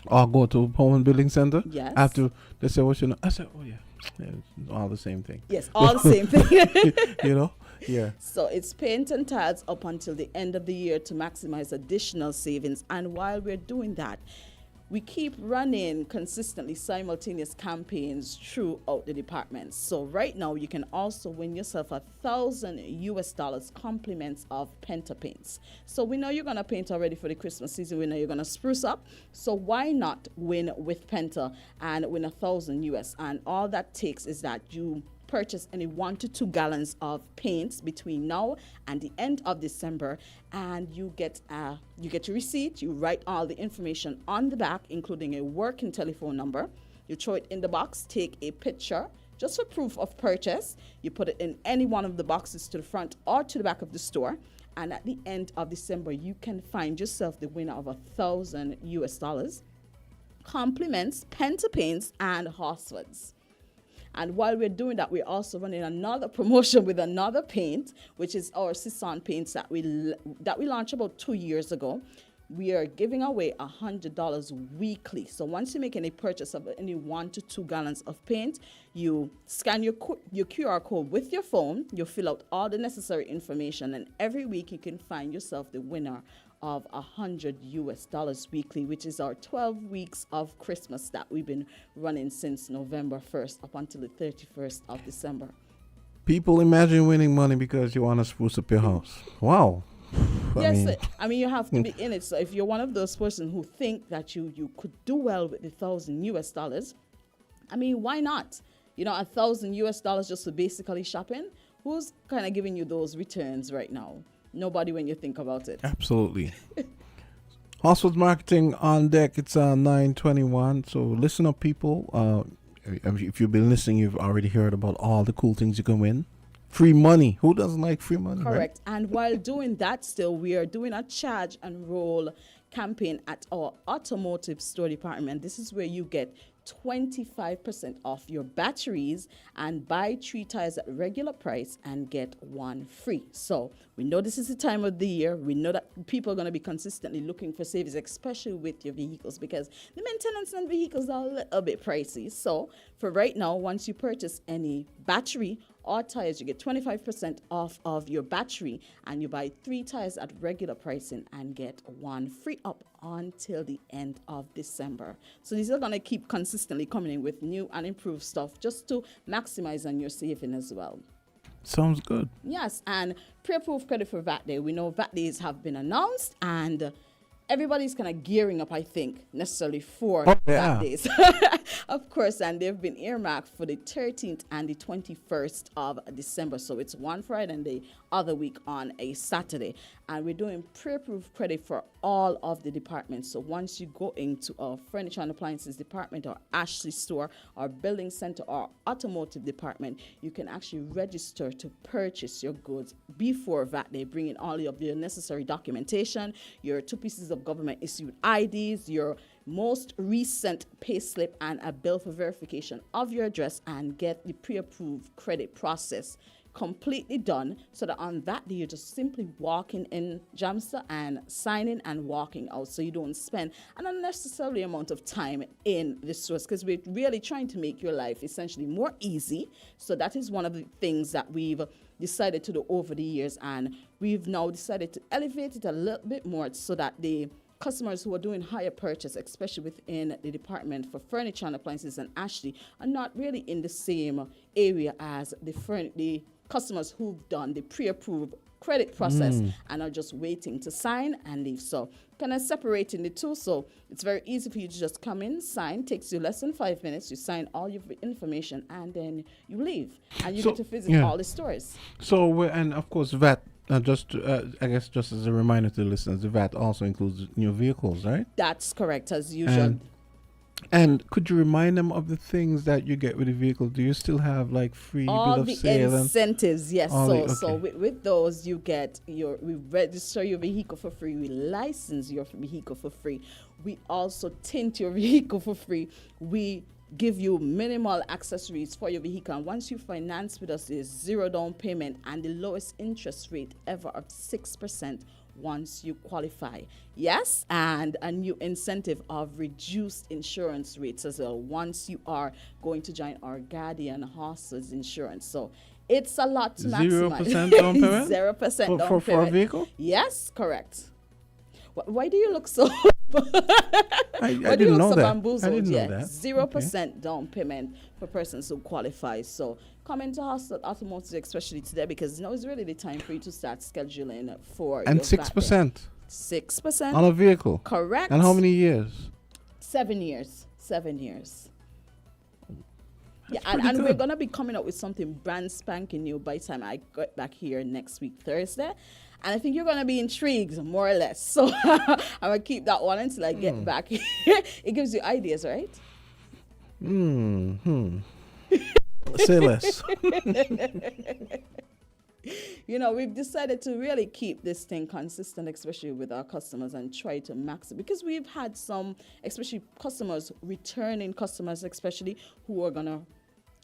or go to Home and Building Center. Yes. I have to, they say, what you know? I say, oh yeah, it's all the same thing. Yes, all the same thing. You know? Yeah. So it's paint and tiles up until the end of the year to maximize additional savings. And while we're doing that, we keep running consistently simultaneous campaigns throughout the departments. So right now you can also win yourself $1,000 compliments of Penta paints. So we know you're going to paint already for the Christmas season. We know you're going to spruce up. So why not win with Penta and win $1,000? And all that takes is that you purchase any 1 to 2 gallons of paints between now and the end of December, and you get your receipt. You write all the information on the back, including a working telephone number. You throw it in the box, take a picture just for proof of purchase. You put it in any one of the boxes to the front or to the back of the store, and at the end of December you can find yourself the winner of $1,000 compliments, Penta paints, and Hossfoods. And while we're doing that, we're also running another promotion with another paint, which is our Sisson paints that we launched about 2 years ago. We are giving away $100 weekly. So once you make any purchase of any 1 to 2 gallons of paint, you scan your QR code with your phone, you fill out all the necessary information, and every week you can find yourself the winner of $100 weekly, which is our 12 weeks of Christmas that we've been running since November 1st up until the 31st of December. People imagine winning money because you want to spruce up your house. Wow. I mean, you have to be in it. So if you're one of those persons who think that you could do well with the $1,000, I mean, why not? You know, $1,000 just for basically shopping. Who's kind of giving you those returns right now? Nobody when you think about it. Absolutely. Household marketing on deck. It's 9:21. So listen up, people. If you've been listening, you've already heard about all the cool things you can win. Free money. Who doesn't like free money? Correct. Right? And while doing that, still, we are doing a charge and roll campaign at our automotive store department. This is where you get 25% off your batteries and buy 3 tires at regular price and get 1 free. So we know this is the time of the year. We know that people are going to be consistently looking for savings, especially with your vehicles, because the maintenance on vehicles are a little bit pricey. So for right now, once you purchase any battery or tires, you get 25% off of your battery, and you buy 3 tires at regular pricing and get 1 free up until the end of December. So these are going to keep consistently coming in with new and improved stuff just to maximize on your saving as well. Sounds good. Yes, and pre-approved credit for VAT Day. We know VAT days have been announced, and everybody's kind of gearing up, I think, necessarily for VAT days. Of course, and they've been earmarked for the 13th and the 21st of December. So it's one Friday and the other week on a Saturday. And we're doing pre-approved credit for all of the departments. So once you go into our furniture and appliances department or Ashley store or building center or automotive department, you can actually register to purchase your goods before VAT Day, bring in all of your necessary documentation, your 2 pieces of government issued IDs, your most recent pay slip, and a bill for verification of your address, and get the pre-approved credit process completely done, so that on that day you're just simply walking in Jamsta and signing and walking out, so you don't spend an unnecessary amount of time in the stores, because we're really trying to make your life essentially more easy. So that is one of the things that we've decided to do over the years, and we've now decided to elevate it a little bit more so that the customers who are doing higher purchase, especially within the department for furniture and appliances and Ashley, are not really in the same area as the customers who've done the pre-approved credit process and are just waiting to sign and leave. So kind of separating the two. So it's very easy for you to just come in, sign, takes you less than 5 minutes, you sign all your information, and then you leave. And you get to visit all the stores. So, and of course, VAT, I guess just as a reminder to the listeners, the VAT also includes new vehicles, right? That's correct, as usual. And could you remind them of the things that you get with the vehicle? Do you still have like free bill of sale? All the incentives, yes. So okay. with those, you get we register your vehicle for free. We license your vehicle for free. We also tint your vehicle for free. We give you minimal accessories for your vehicle. And once you finance with us, there's 0 down payment and the lowest interest rate ever of 6%. Once you qualify. Yes, and a new incentive of reduced insurance rates as well once you are going to join our Guardian Horses insurance. So it's a lot to maximize. 0% down payment? 0% down payment. For a vehicle? Yes, correct. Why do you look so... I didn't know that. Bamboozled? I didn't know Yeah, that. 0% down payment for persons who qualify. So come into us at Automotive, especially today, because now is really the time for you to start scheduling for And your 6%? 6%. On a vehicle? Correct. And how many years? 7 years. 7 years. That's and pretty we're good. going to be coming up with something brand spanking new by the time I get back here next week, Thursday. And I think you're going to be intrigued, more or less. So I'm going to keep that one until I get back here. It gives you ideas, right? Say less. You know, we've decided to really keep this thing consistent, especially with our customers, and try to max it, because we've had some, especially customers, returning customers, especially, who are going to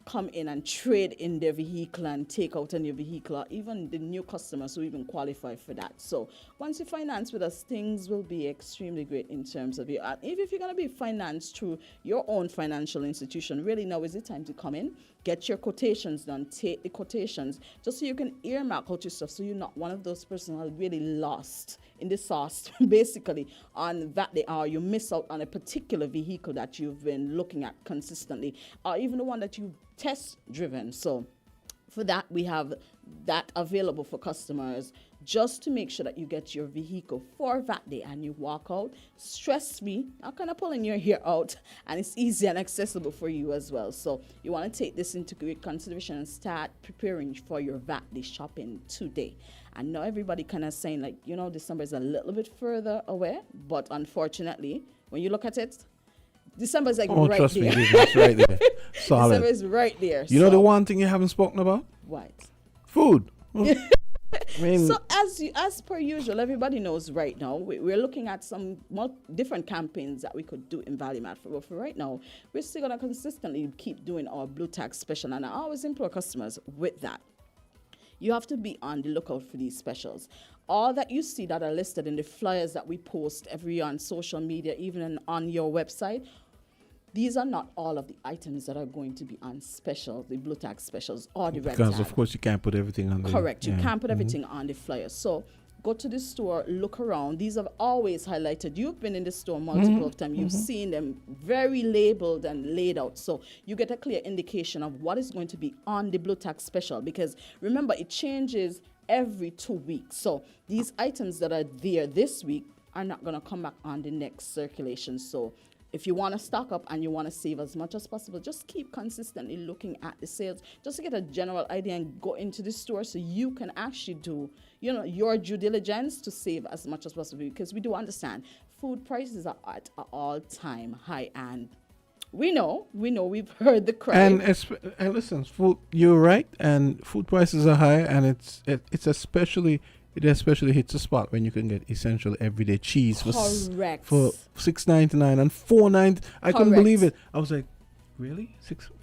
come in and trade in their vehicle and take out a new vehicle, or even the new customers who even qualify for that. So once you finance with us, things will be extremely great in terms of your, even if you're going to be financed through your own financial institution, really now is the time to come in, get your quotations done, take the quotations, just so you can earmark out your stuff, so you're not one of those persons who are really lost in the sauce, basically, on that day, or you miss out on a particular vehicle that you've been looking at consistently, or even the one that you test driven. So for that, we have that available for customers just to make sure that you get your vehicle for that day and you walk out stress-free, not kind of pulling your hair out, and it's easy and accessible for you as well. So you want to take this into great consideration and start preparing for your VAT day shopping today. And now everybody kind of saying like, you know, December is a little bit further away, but unfortunately, when you look at it, December is like right trust there. me, it's right there. Solid. December is right there. You know the one thing you haven't spoken about? What? Food. I mean, So as per usual, everybody knows right now, we're looking at some different campaigns that we could do in Valley Mart. But for right now, we're still going to consistently keep doing our Blue Tag special. And I always implore customers with that. You have to be on the lookout for these specials. All that you see that are listed in the flyers that we post every year on social media, even on your website, these are not all of the items that are going to be on special, the blue tag specials or the red tag. because of course you can't put everything on there. Correct. You can't put everything on the flyer. So go to the store, look around. These are always highlighted. You've been in the store multiple of times. You've seen them very labeled and laid out. So you get a clear indication of what is going to be on the blue tag special, because remember, it changes every 2 weeks. So these items that are there this week are not going to come back on the next circulation. So if you want to stock up and you want to save as much as possible, just keep consistently looking at the sales just to get a general idea and go into the store so you can actually do, you know, your due diligence to save as much as possible, because we do understand food prices are at an all-time high, and we know, we've heard the cry. And listen, food, you're right, and food prices are high, and it especially hits a spot when you can get essential everyday cheese for $6.99 and $4.90. I couldn't believe it. I was like, really?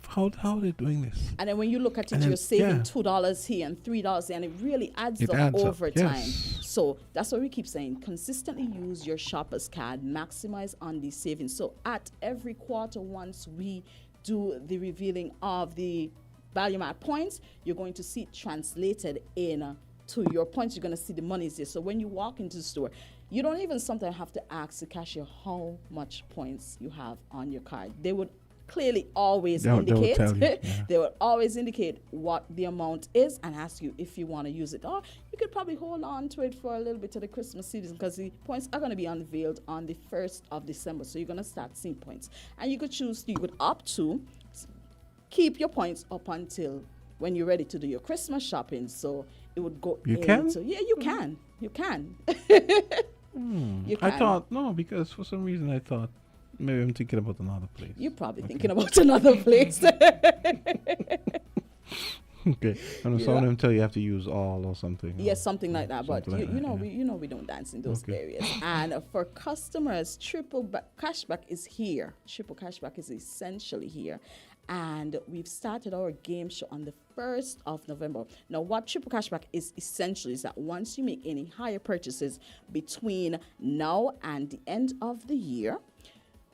How are they doing this? And then when you look at it, you're saving $2 here and $3 there, and it really adds up over time. Yes. So that's what we keep saying. Consistently use your shopper's card, maximize on these savings. So at every quarter, once we do the revealing of the value mart points, you're going to see it translated in to your points. You're going to see the money is there. So when you walk into the store, you don't even sometimes have to ask the cashier how much points you have on your card. They would clearly always indicate. They will always indicate what the amount is and ask you if you want to use it. Or you could probably hold on to it for a little bit to the Christmas season, because the points are going to be unveiled on the 1st of December. So you're going to start seeing points. And you could opt to keep your points up until when you're ready to do your Christmas shopping. So it would go You into, can? yeah, you can. You can. You I can. thought, no, because for some reason I thought maybe I'm thinking about another place. You're probably thinking about another place. Okay. And some of them tell you have to use all or something. Yes, something like that. But Something like that, we don't dance in those areas. And for customers, cashback is here. Triple cashback is essentially here. And we've started our game show on the 1st of November. Now, what triple cashback is essentially is that once you make any higher purchases between now and the end of the year,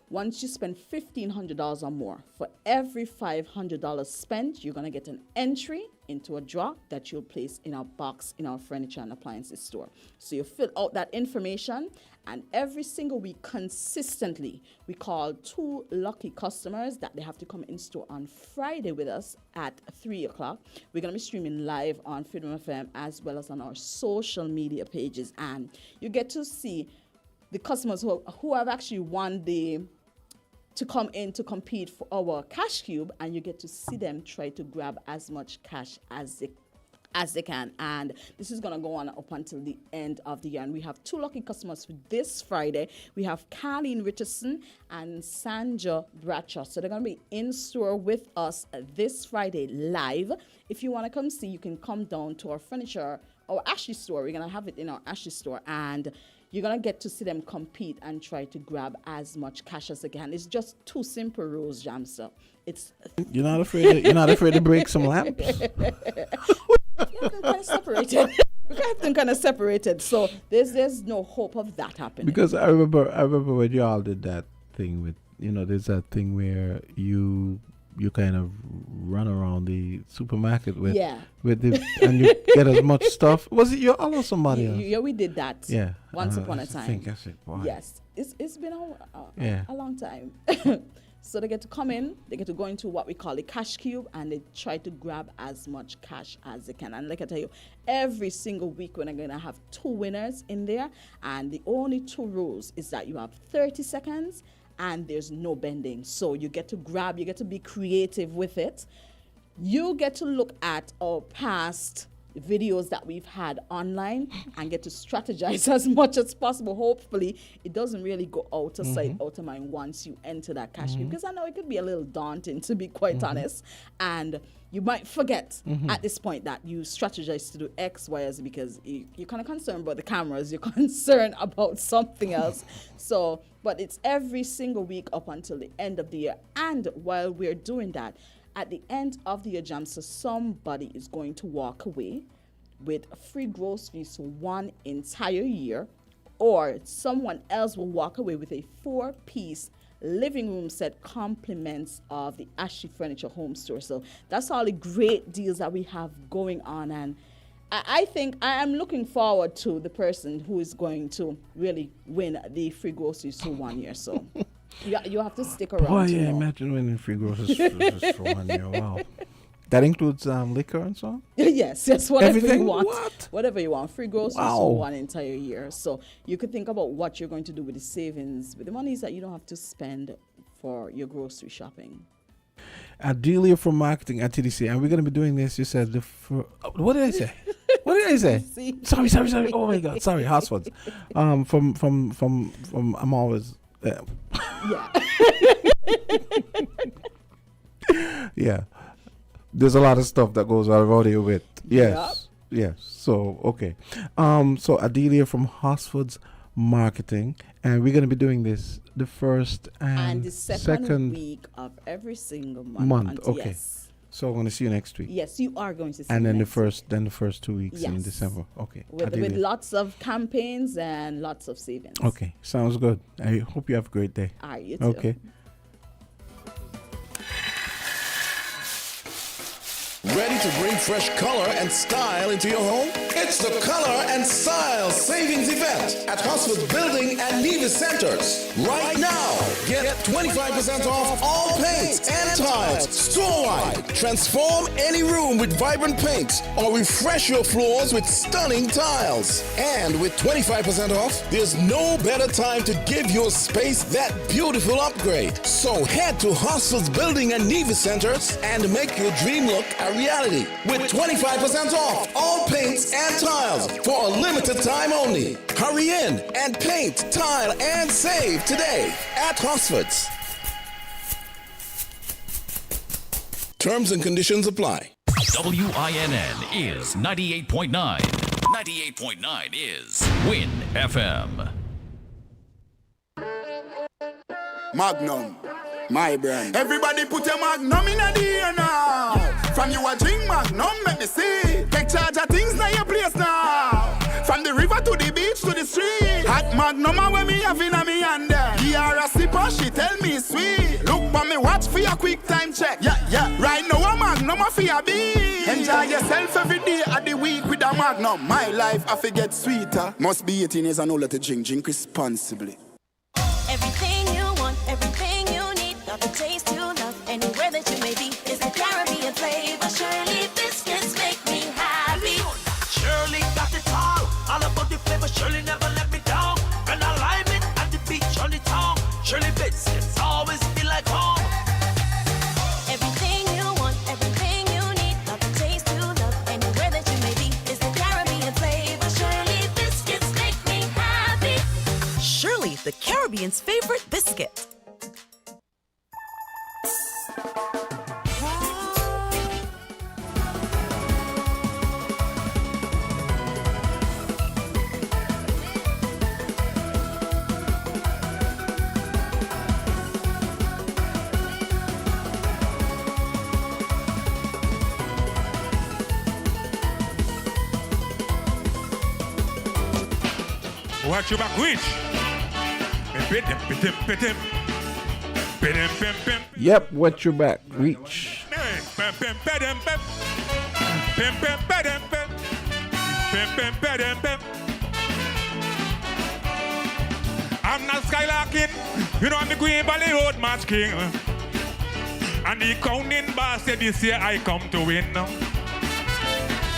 once you spend $1,500 or more, for every $500 spent, you're going to get an entry into a draw that you'll place in our box in our furniture and appliances store. So you fill out that information, and every single week consistently, we call 2 lucky customers that they have to come in store on Friday with us at 3 o'clock. We're going to be streaming live on Freedom FM as well as on our social media pages, and you get to see the customers who have actually won to come in to compete for our cash cube, and you get to see them try to grab as much cash as they can. And this is going to go on up until the end of the year. And we have 2 lucky customers for this Friday. We have Carleen Richardson and Sandra Bradshaw. So they're going to be in store with us this Friday live. If you want to come see, you can come down to our furniture, our Ashley store. We're going to have it in our Ashley store, and you're going to get to see them compete and try to grab as much cash as they can. It's just 2 simple rules, Jamsta. You're not afraid to break some lamps? Kind of separated. We have them kind of separated, so there's no hope of that happening. Because I remember when you all did that thing with, there's that thing where you kind of run around the supermarket with and you get as much stuff. Was it you all or somebody else? Yeah, we did that. Yeah, once upon a time. I said, boy. Yes, it's been a long time. So they get to come in, they get to go into what we call a cash cube, and they try to grab as much cash as they can. And like I tell you, every single week we're going to have 2 winners in there, and the only 2 rules is that you have 30 seconds and there's no bending. So you get to grab, you get to be creative with it. You get to look at our past videos that we've had online and get to strategize as much as possible. Hopefully it doesn't really go out of sight, out of mind once you enter that cash cube, because I know it could be a little daunting, to be quite honest, and you might forget at this point that you strategize to do X, Y, Z, because you're kind of concerned about the cameras, you're concerned about something else. So, but it's every single week up until the end of the year. And while we're doing that, at the end of the year, Jamsta, somebody is going to walk away with free groceries for 1 entire year, or someone else will walk away with a 4-piece living room set, compliments of the Ashley Furniture Home Store. So that's all the great deals that we have going on, and I think I am looking forward to the person who is going to really win the free groceries for 1 year. So you have to stick around. Boy, yeah, imagine winning free groceries for 1 year. Wow. That includes liquor and so on? Yes, whatever Everything? you want. What? Whatever you want. Free groceries Wow. for 1 entire year. So you could think about what you're going to do with the savings, with the monies that you don't have to spend for your grocery shopping. Adelia from marketing at TDC, and we're going to be doing this. You said what did I say? What did I say? Sorry. Oh my God, sorry. Households. From I'm always. Yeah. Yeah. There's a lot of stuff that goes around here with. Yes. Yep. Yes. So okay. So Adelia from Hosford's Marketing, and we're gonna be doing this the first and the second week of every single month. Okay. Yes. So I'm gonna see you next week. Yes, you are going to see. And then next the first 2 weeks in Yes. December. Okay. with Adelia. lots of campaigns and lots of savings. Okay. Sounds good. I hope you have a great day. All right, you too. Okay. Ready to bring fresh color and style into your home? It's the Color and Style Savings Event at Hosford Building and Nevis Centers. Right now, get 25% off all paints and tiles store-wide. Transform any room with vibrant paints or refresh your floors with stunning tiles. And with 25% off, there's no better time to give your space that beautiful upgrade. So head to Hosford's Building and Nevis Centers and make your dream look a reality with 25% off all paints and tiles for a limited time only. Hurry in and paint, tile, and save today at Hosford's. Terms and conditions apply. WINN is 98.9. 98.9 is Win FM. Magnum, my brand. Everybody put your Magnum in the air now. From you a drink Magnum, make me see. Take charge of things now your place now. From the river to the beach to the street. Hot Magnum a when me have in a me hand there. Give her a sipper, she tell me sweet. Look for me watch for your quick time check. Yeah. Right now a Magnum a for your beat. Enjoy yourself every day of the week with a Magnum. My life I forget sweeter. Must be 18 years and older to drink. Drink responsibly. Everything you want, everything you need, got the taste you love, anywhere that you may be. It's the Caribbean flavor. Shirley biscuits make me happy. Shirley got it all about the flavor. Shirley never let me down. When I lime it at the beach on the town, Shirley biscuits always feel like home. Everything you want, everything you need, got the taste you love, anywhere that you may be. It's the Caribbean flavor. Shirley biscuits make me happy. Shirley, the Caribbean's favorite biscuit. Watch your back, reach. Yep, wet your back. Reach. I'm not skylarking. You know I'm the Green Valley Road Match King. And the counting boss said this year I come to win.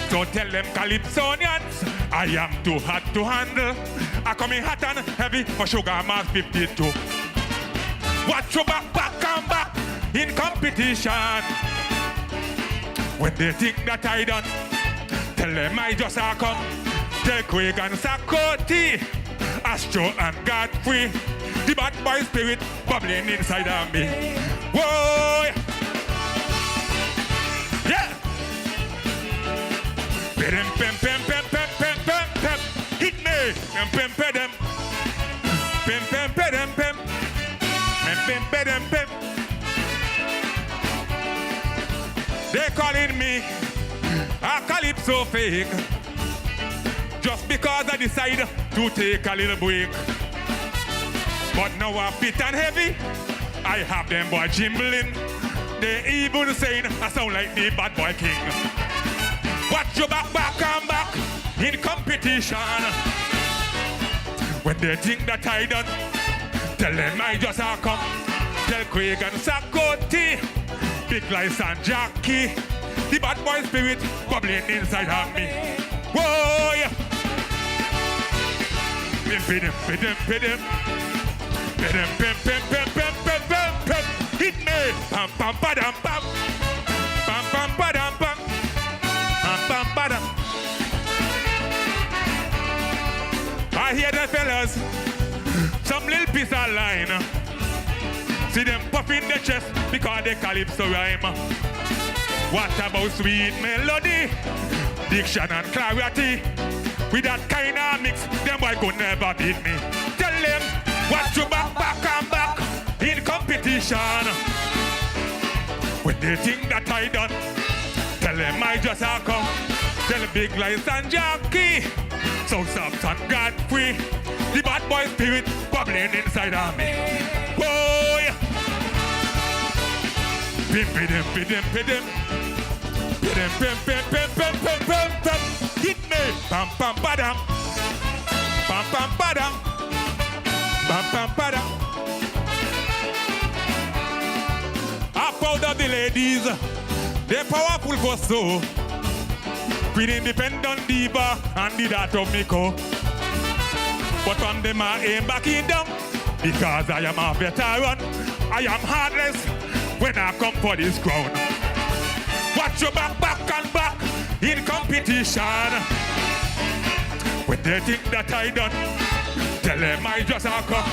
So tell them Calypsonians, I am too hot to handle. I come in hot and heavy for Sugar Mass 52. Watch your back, back and back in competition. When they think that I done, tell them I just a come. Tell Craig and Sakoti, Astro and Godfrey, the bad boy spirit bubbling inside of me. Whoa! Yeah! Pem pem pem pem pem pem pem pem. Hit me! Pem pem pem pem. Pem pem pem pem. Pem pem pem pem. They calling me a calypso fake just because I decide to take a little break. But now I'm fit and heavy. I have them boy jimbling. They even saying I sound like the bad boy king. Watch your back, back and back in competition. When they think that I done, tell them I just a come. Tell Craig and Sakoti, Big Lice and Jackie, the bad boy spirit bubbling inside of me. Whoa, yeah. Pim, pim, pim, pim, pim, pim, pim, pim, pim, pim, pim, pim. Hit me. Pam, pam, padam, pam. Pam, pam, padam, pam. Pam, pam, padam. I hear the fellas, some little piece of line. See them puffing their chest because they calypso rhyme. What about sweet melody, diction and clarity? With that kind of mix, them boy could never beat me. Tell them, watch your back, back and back in competition. When they think that I done, tell them I just a come. Tell Big Lice and Jackie, so soft and Godfrey, the bad boy spirit bubbling inside of me. Boy, pim pim pim pim pim pim pim pim pim pim pim pim. Hit me, pam pam padam, pam pam padam, pam pam padam. I proud of the ladies, they're powerful for so. Queen independent diva and the daughter of Miko. But from them I aim back in them because I am a veteran. I am heartless when I come for this crown. Watch your back, back and back in competition. When they think that I done, tell them I just a come.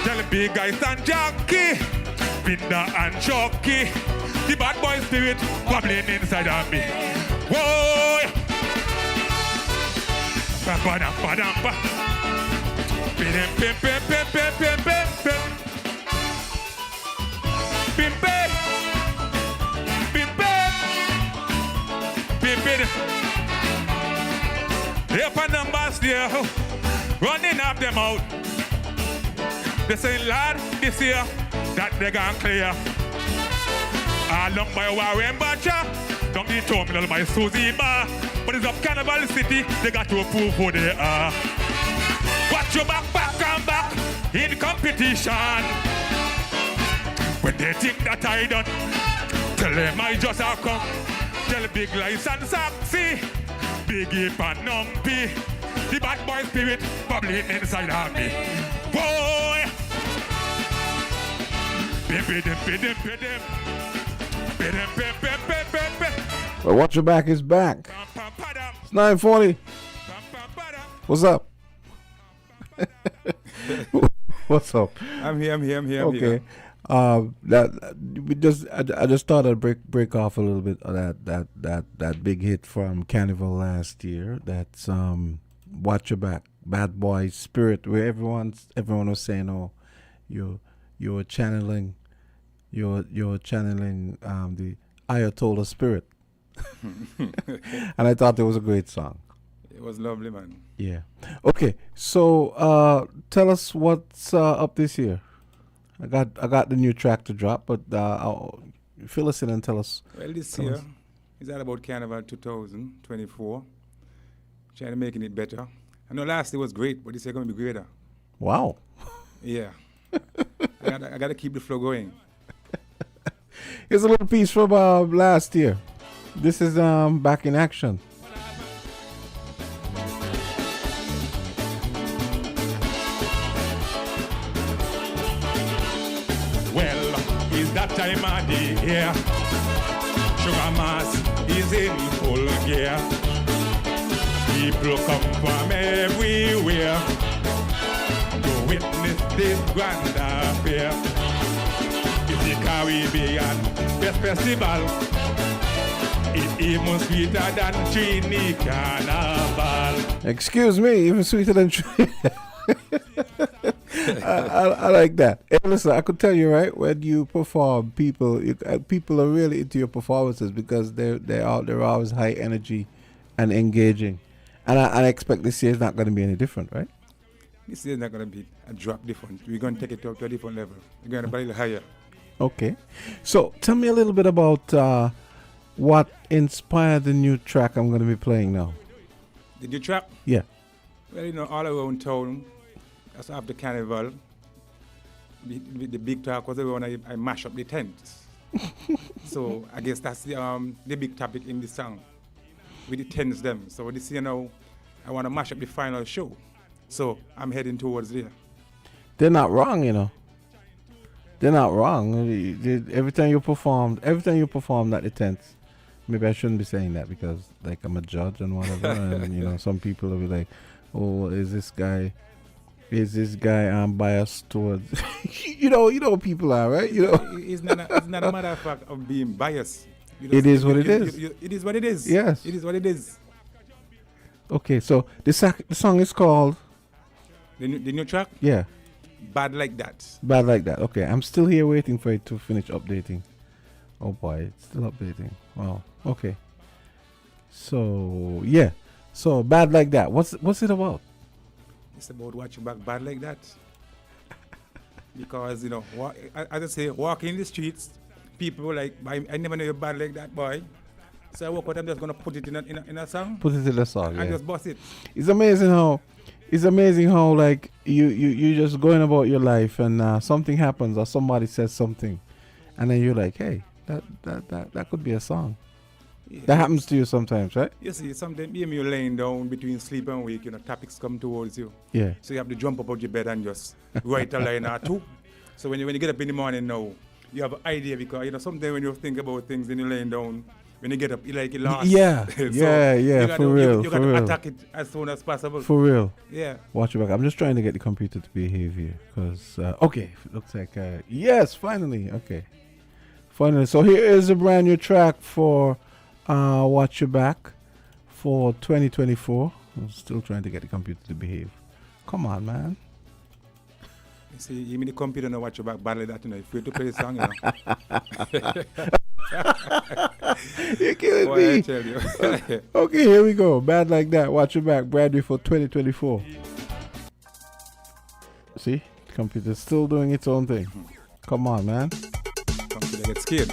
Tell Big Lice and Jackie, Pinda and Chucky, the bad boy spirit bubbling inside of me. Whoa! Ba-ba-dum, ba-dum, ba. Pim, pim, pim, pim, pim, pim, pim, pim. Pim, pim. Pim, pim. Pim, pim. If a numbers there, running up them out. They say, Lord, this year, that they gone clear. Along by Warren Badger, down the terminal by Susie Bar. But it's up Carnival City, they got to prove who they are. Watch your back, back and back in competition. When they think that I done, tell them I just a come. Tell Big Lice and Saxy, Big Hip and Numpy, the bad boy spirit bubbling inside of me. Boy! Well, Watch Your Back is back. It's 9:40. What's up? What's up? I'm here. Okay. I just thought I'd break off a little bit of that big hit from Carnival last year. That's Watch Your Back, Bad Boy Spirit, where everyone was saying, oh, you're channeling the Ayatollah spirit. And I thought it was a great song. It was lovely, man. Yeah. Okay. So tell us what's up this year. I got the new track to drop, but I'll fill us in and tell us. Well, this year is all about Carnival 2024. Trying to making it better. I know last year was great, but this year going to be greater. Wow. Yeah. I got to keep the flow going. Here's a little piece from last year. This is Back in Action. Well, it's that time of the year. Sugar Mass is in full gear. People come from everywhere to witness this grand affair. It's the Caribbean Best Festival. It's even sweeter than Trini Carnival. Excuse me, even sweeter than I like that. Hey, listen, I could tell you, right, when you perform, people are really into your performances because they're always high energy and engaging. And I expect this year is not going to be any different, right? This year is not going to be a drop different. We're going to take it to a different level. We're going to be a little higher. Okay. So tell me a little bit about what inspired the new track I'm going to be playing now. The new track? Yeah. Well, all around town, that's after Carnival, the big talk was around I mash up the tents. So I guess that's the big topic in the song, with the tents them. So this year now, I want to mash up the final show. So I'm heading towards there. They're not wrong, you know. They're not wrong. Every time you performed at the tents, maybe I shouldn't be saying that because like I'm a judge and whatever, and you know some people will be like, "Oh, is this guy biased towards?" you know people are, right? You know, it's not a matter of fact of being biased. It is what it is. It is what it is. Yes, it is what it is. Okay, so the song is called the new track. Yeah. Bad Like That. Bad Like That. Okay, I'm still here waiting for it to finish updating. Oh boy, it's still updating. Wow. Okay. So yeah. So Bad Like That. What's it about? It's about watching back bad like that. Because as I say, walking in the streets, people were like, I never knew you're bad like that, boy. So I walk out, I'm just gonna put it in a song. Put it in a song. And yeah. just bust it. It's amazing how like you just going about your life and something happens or somebody says something, and then you're like, hey, that could be a song. Yeah. That happens to you sometimes, right? You see, sometimes you're laying down between sleep and wake, topics come towards you. Yeah. So you have to jump up out your bed and just write a line or two. So when you get up in the morning now, you have an idea because sometimes when you think about things and you're laying down, when you get up, you like it last. Yeah, so yeah, for real. You got to attack it as soon as possible. For real. Yeah. Watch your back. I'm just trying to get the computer to behave here. Because, okay, looks like, yes, finally. Okay. Finally. So here is a brand new track for Watch Your Back for 2024. I'm still trying to get the computer to behave. Come on, man. You see, even the computer know Watch Your Back badly that, if you have to play the song, You're killing me. I tell you. Okay, here we go. Bad Like That. Watch Your Back. Brand new for 2024. See? The computer's still doing its own thing. Come on, man. Computer gets scared.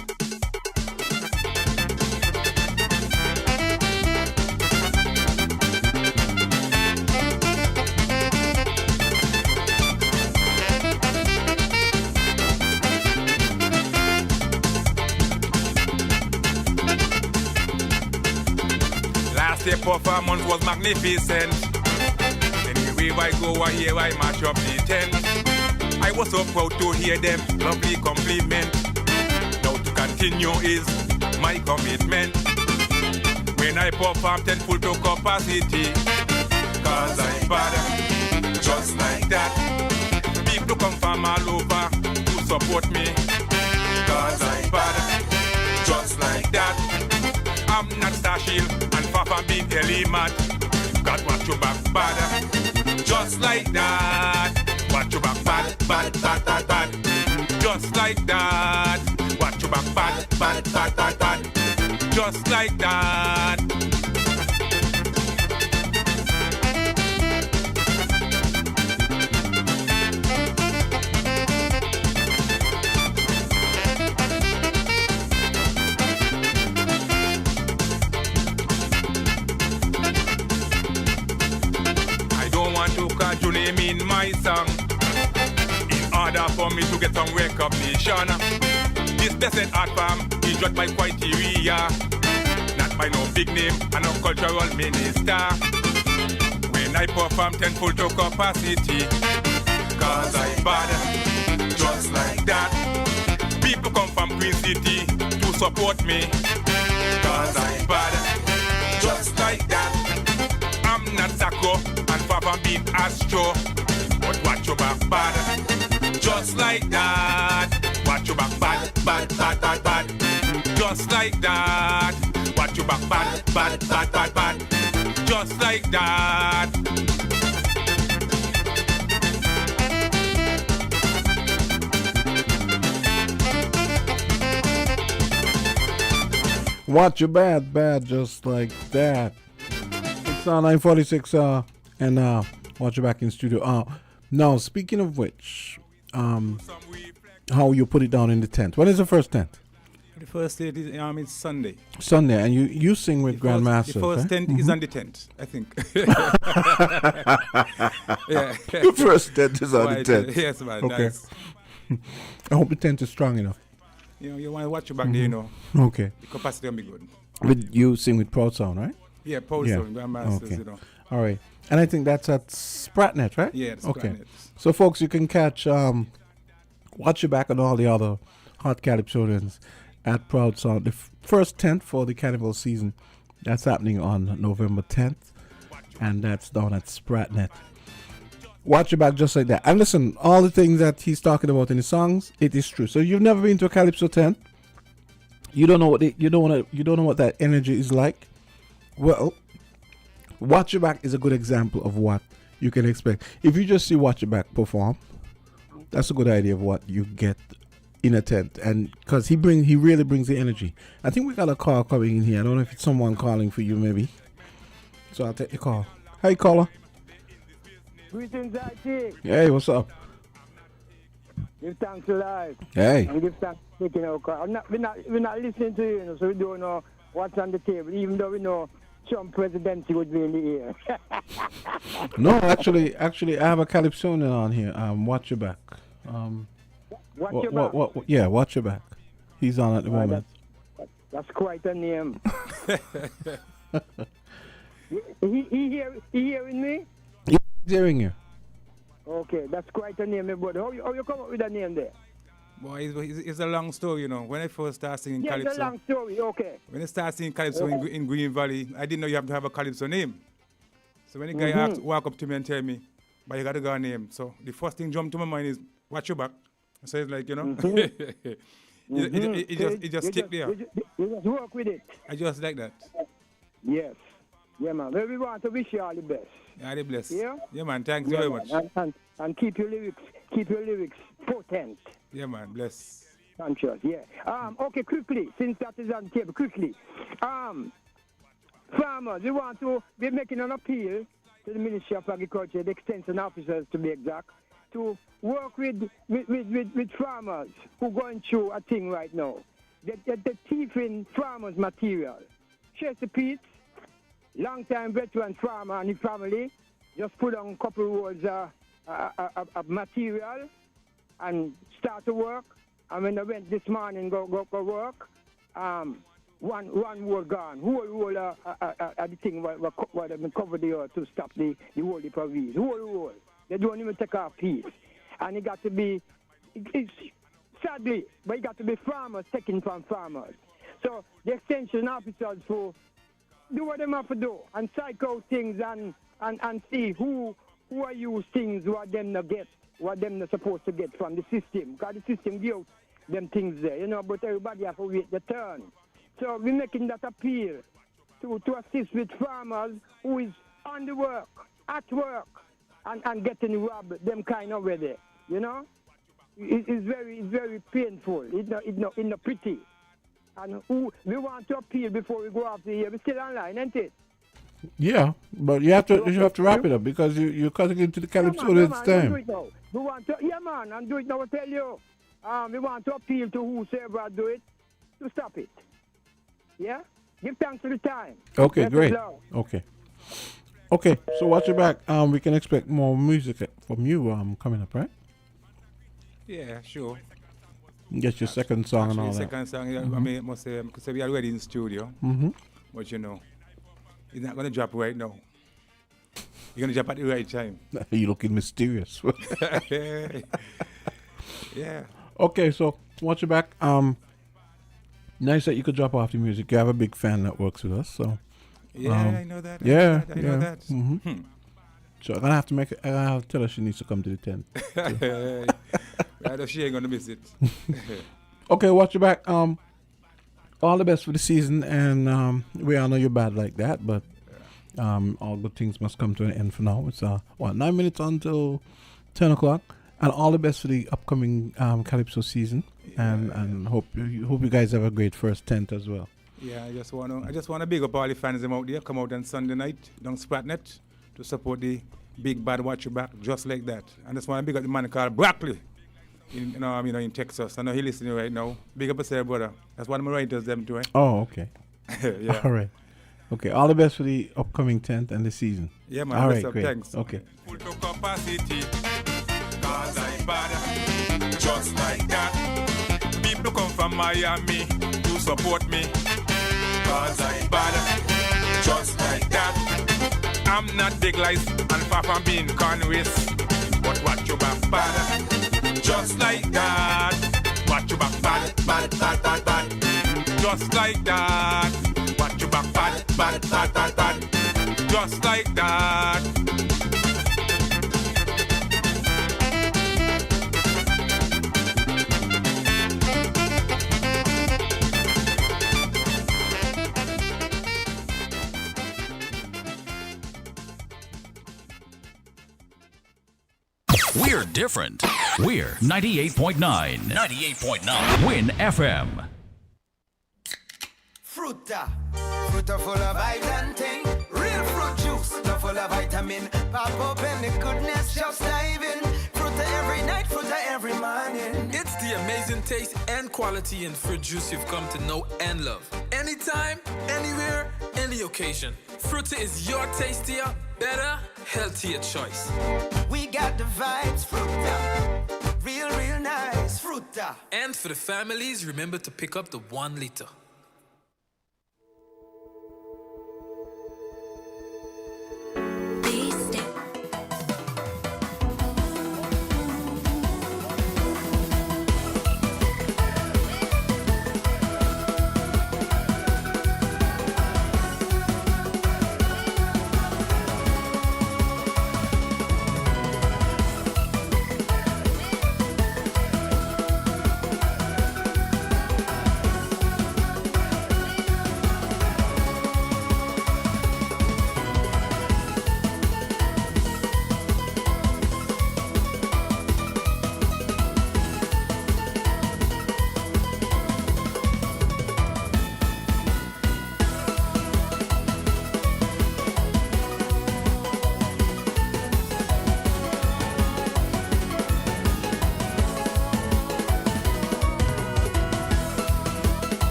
Their performance was magnificent. Anywhere I go, I hear I mash up the tent. I was so proud to hear them lovely compliment. Now to continue is my commitment. When I perform 10 full to capacity, cause I'm bad, just like that. People come from all over to support me, cause I'm bad, just like that. I'm not Star Shield and far from being element. Got watch your back bad, just like that. Watch your back bad, bad, bad, bad, bad. Just like that. Watch your back bad, bad, bad, bad, bad. Just like that. Cause your name in my song in order for me to get some recognition. The This descent art farm is judged by criteria, not by no big name and no cultural minister. When I perform 10 full to capacity, cause I bad, just like that. People come from Queen City to support me, cause I bad, just like that. I'm not Sacco and far from being Astro, but watch your back bad, just like that. Watch your back bad, bad, bad, bad, bad, just like that. Watch your back bad, bad, bad, bad, bad, just like that. Watch your bad, just like that. It's 9:46, and watch your back in studio. Now, speaking of which, how you put it down in the tent? When is the first tent? The first tent is it's Sunday. Sunday, and you sing with Grandmaster. The first tent is on the tent, I think. Yeah. The first tent is on the tent. Yes, man. Okay. Nice. I hope the tent is strong enough. You want to watch your back there, Okay. The capacity will be good. But you sing with Proud Sound, right? Yeah, Proud Sound, Grandmasters, Okay. All right. And I think that's at Spratnet, right? Yeah, it's okay. Spratnet. So, folks, you can catch Watch Your Back and all the other Hot Calypsonians at Proud Sound. The first tent for the carnival season, that's happening on November 10th, and that's down at Spratnet. Watch your back just like that. And listen, all the things that he's talking about in his songs, it is true. So you've never been to a Calypso tent. You don't know what you don't know what that energy is like. Well, Watch Your Back is a good example of what you can expect. If you just see Watch Your Back perform, that's a good idea of what you get in a tent. And because he really brings the energy. I think we got a call coming in here. I don't know if it's someone calling for you, maybe. So I'll take the call. Hey, caller. Greetings, IT. Hey, what's up? Give thanks to life. Hey. And give thanks for taking our call. We're not listening to you, so we don't know what's on the table, even though we know Trump presidency would be in the air. No, actually, I have a Calypsonian on here. Watch Your Back. Watch Your Back? Yeah, Watch Your Back. He's on at the moment. That's quite a name. he hearing me? He's hearing you. Okay, that's quite a name, my brother. How you come up with a name there? Boy, it's a long story, When I first started singing Yeah, Calypso. it's a long story, okay. When I started singing Calypso in Green Valley, I didn't know you have to have a Calypso name. So when the guy walk up to me and tell me, but you got to go a name. So the first thing jumped to my mind is, Watch Your Back. So it's like, it just stick there. You just work with it. I just like that. Yes. Yeah, man. Well, we want to wish you all the best. Yeah, the bless. Yeah? Yeah, man. Thanks very man. much. And keep your lyrics potent. Yeah, man. Bless. Conscious, yeah. Okay, quickly, since that is on the table, quickly. Farmers, we're making an appeal to the Ministry of Agriculture, the extension officers to be exact, to work with farmers who are going through a thing right now. They're thieving farmers' material. Chester Pete, long-time veteran farmer and his family, just put on a couple rolls of material and start to work. And when I went this morning go work, one roll gone. Whole roll the thing where they cover the earth to stop the whole heap of weeds. Whole roll. They don't even take off piece. And it got to be, sadly, but it got to be farmers taking from farmers. So the extension officers who do what they have to do and psych out things and see who are use things what them not get, what them not supposed to get from the system. Because the system give out them things there, but everybody have to wait their turn. So we're making that appeal to assist with farmers who is on the work, at work, and getting robbed them kind of way there, It's very painful. It's not pretty. And we want to appeal before we go off the air. We're still online, ain't it? Yeah, but you have to wrap it up because you're cutting into the Calypso it's time. We want to, and do it now. I tell you, we want to appeal to whosoever do it to stop it. Yeah, give thanks for the time. Okay, Let great. us know. Okay. So Watch Your Back. We can expect more music from you coming up, right? Yeah, sure. Get your second song and all that. Second song, I mean, must say, because we are already in studio. But you know, it's not going to drop right now. You're going to drop at the right time. You're looking mysterious. Yeah. Okay, so watch your back. Nice that you could drop off the music. You have a big fan that works with us, so. Yeah, I know that. I know that. So I'm gonna have to tell her she needs to come to the tent. Right, she ain't gonna miss it. Okay, watch your back. All the best for the season, and we all know you're bad like that, but all good things must come to an end for now. It's 9 minutes until 10 o'clock, and all the best for the upcoming Calypso season, and hope you guys have a great first tent as well. Yeah, I just wanna big up all the fans them out there. Come out on Sunday night down Spratnet to support the big bad Watch Your Back, just like that. And just wanna big up the man called Broccoli in Texas. I know he listening right now. Big up yourself, brother. That's one of my writers them too. Oh, okay. Yeah. All right. Okay. All the best for the upcoming tent and the season. Yeah, man. All right, up, great. Thanks. Okay. Full to capacity, cause I bad, just like that. People come from Miami to support me, cause I bad, just like that. I'm not big lies and far from being convinced, but watch your back bad, just like that. Watch your back bad, bad, bad, bad, bad, just like that. Watch your back bad, bad, bad, bad, bad, just like that. We're different. We're 98.9. 98.9. Win FM. Fruta full of vitamin thing. Real fruit juice, not full of vitamin. Pop open the goodness, just dive in. Fruta every night, fruta every morning. It's the amazing taste and quality in fruit juice you've come to know and love. Anytime, anywhere, any occasion. Fruta is your tastier, better, healthier choice. We got the vibes, fruta. Real, real nice, fruta. And for the families, remember to pick up the 1 liter.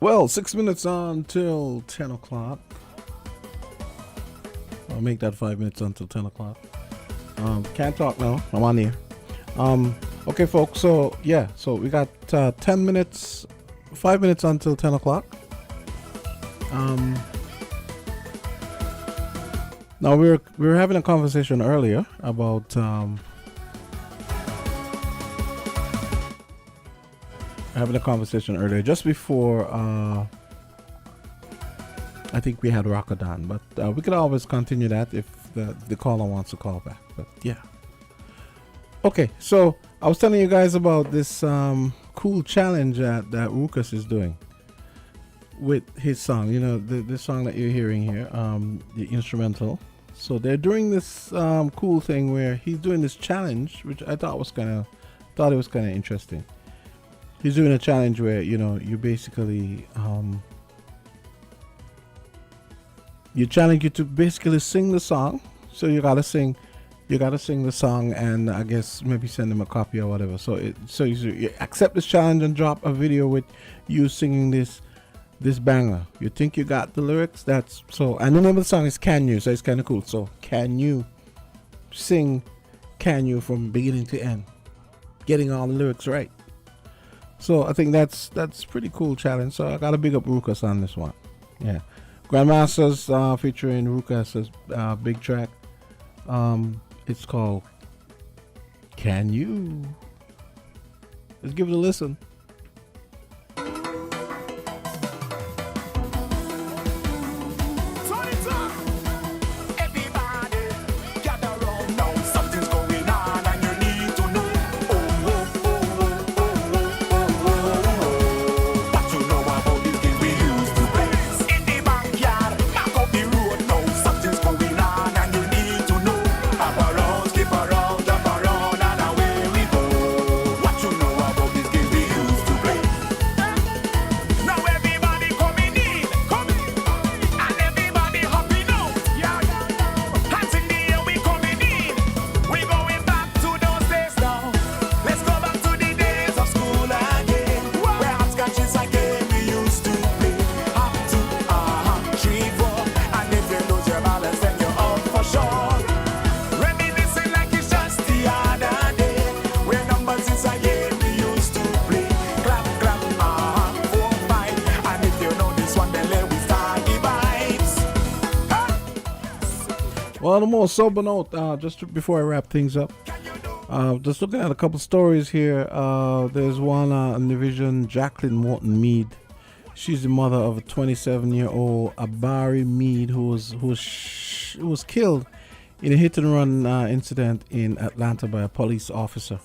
Well, 6 minutes until 10 o'clock. I'll make that 5 minutes until 10 o'clock. Can't talk now. I'm on here. Okay, folks. So, yeah. So, we got 10 minutes, 5 minutes until 10 o'clock. Now, we were having a conversation earlier about... having a conversation earlier, just before I think we had Rockadan, but we could always continue that if the caller wants to call back. But yeah. Okay, so I was telling you guys about this cool challenge that Ruckus is doing with his song. You know, the song that you're hearing here, the instrumental. So they're doing this cool thing where he's doing this challenge, which I thought it was kind of interesting. He's doing a challenge where you basically you challenge you to basically sing the song. So you gotta sing the song, and I guess maybe send him a copy or whatever. So you accept this challenge and drop a video with you singing this banger. You think you got the lyrics? And the name of the song is Can You? So it's kind of cool. So can you sing Can You from beginning to end, getting all the lyrics right? So I think that's pretty cool challenge. So I gotta big up Ruckus on this one. Yeah. Grandmasters featuring Ruckus' big track. It's called Can You? Let's give it a listen. Well, on a more sober note, before I wrap things up, just looking at a couple stories here. There's one in Division, Jacqueline Morton Mead. She's the mother of a 27-year-old Abari Mead who was killed in a hit-and-run incident in Atlanta by a police officer.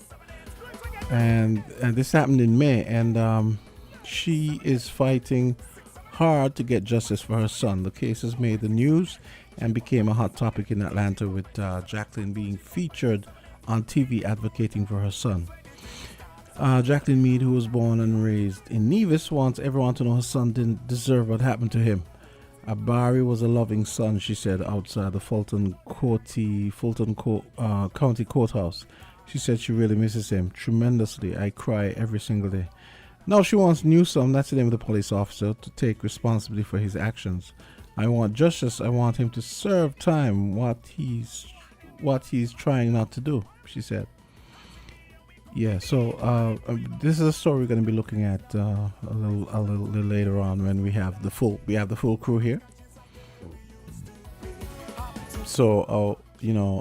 And this happened in May, and she is fighting hard to get justice for her son. The case has made the news and became a hot topic in Atlanta, with Jacqueline being featured on TV advocating for her son. Jacqueline Mead, who was born and raised in Nevis, wants everyone to know her son didn't deserve what happened to him. Abari was a loving son, she said, outside the Fulton County Courthouse. She said she really misses him tremendously. I cry every single day. Now she wants Newsome, that's the name of the police officer, to take responsibility for his actions. I want justice. I want him to serve time what he's trying not to do, she said. Yeah, so this is a story we're going to be looking at a little later on when we have the full crew here. So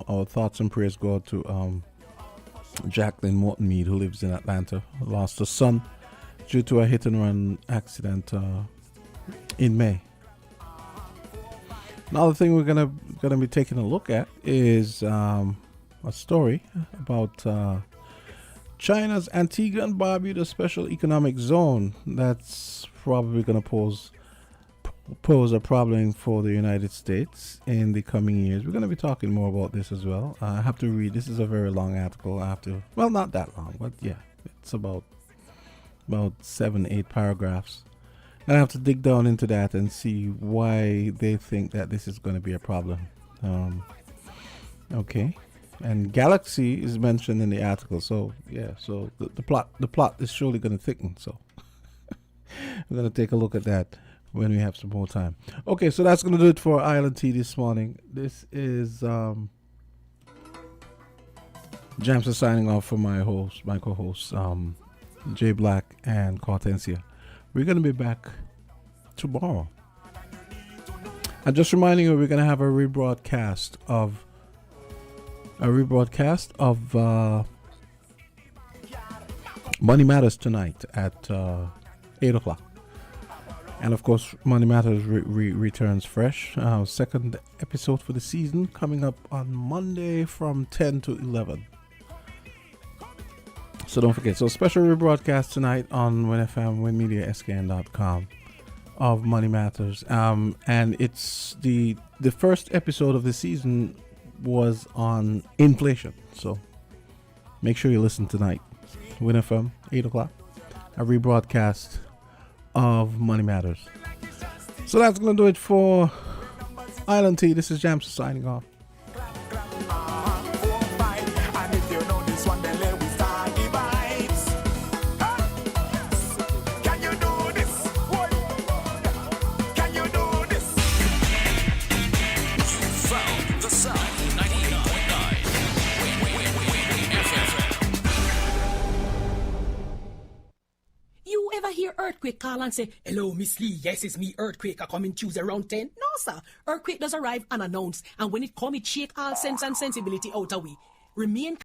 our thoughts and prayers go to Jacqueline Morton Mead, who lives in Atlanta, lost her son due to a hit and run accident in May. Another thing we're gonna be taking a look at is a story about China's Antigua and Barbuda Special Economic Zone. That's probably gonna pose a problem for the United States in the coming years. We're gonna be talking more about this as well. I have to read. This is a very long article. Not that long, but yeah, it's about 7-8 paragraphs. I have to dig down into that and see why they think that this is going to be a problem. Okay, and Galaxy is mentioned in the article, so yeah. So the plot is surely going to thicken. So we're going to take a look at that when we have some more time. Okay, so that's going to do it for Island Tea this morning. This is Jamsta signing off for my co-hosts, Jay Black and Kortensia. We're going to be back tomorrow. And just reminding you, we're going to have a rebroadcast of Money Matters tonight at 8 o'clock. And of course, Money Matters returns fresh. Second episode for the season coming up on Monday from 10 to 11. So don't forget. So special rebroadcast tonight on WinFM, WinMediaSKN.com of Money Matters. And it's the first episode of the season was on inflation. So make sure you listen tonight. WinFM, 8 o'clock. a rebroadcast of Money Matters. So that's going to do it for Island T. This is Jamsta signing off. And if you know this one, then let we start the vibes. Can you do this? Can you do this? From the South, 98.9. You ever hear Earthquake call and say, "Hello, Miss Lee, yes, it's me, Earthquake, I coming Tuesday around 10? No, sir. Earthquake does arrive unannounced, and when it come, it shake all sense and sensibility out of we. Remain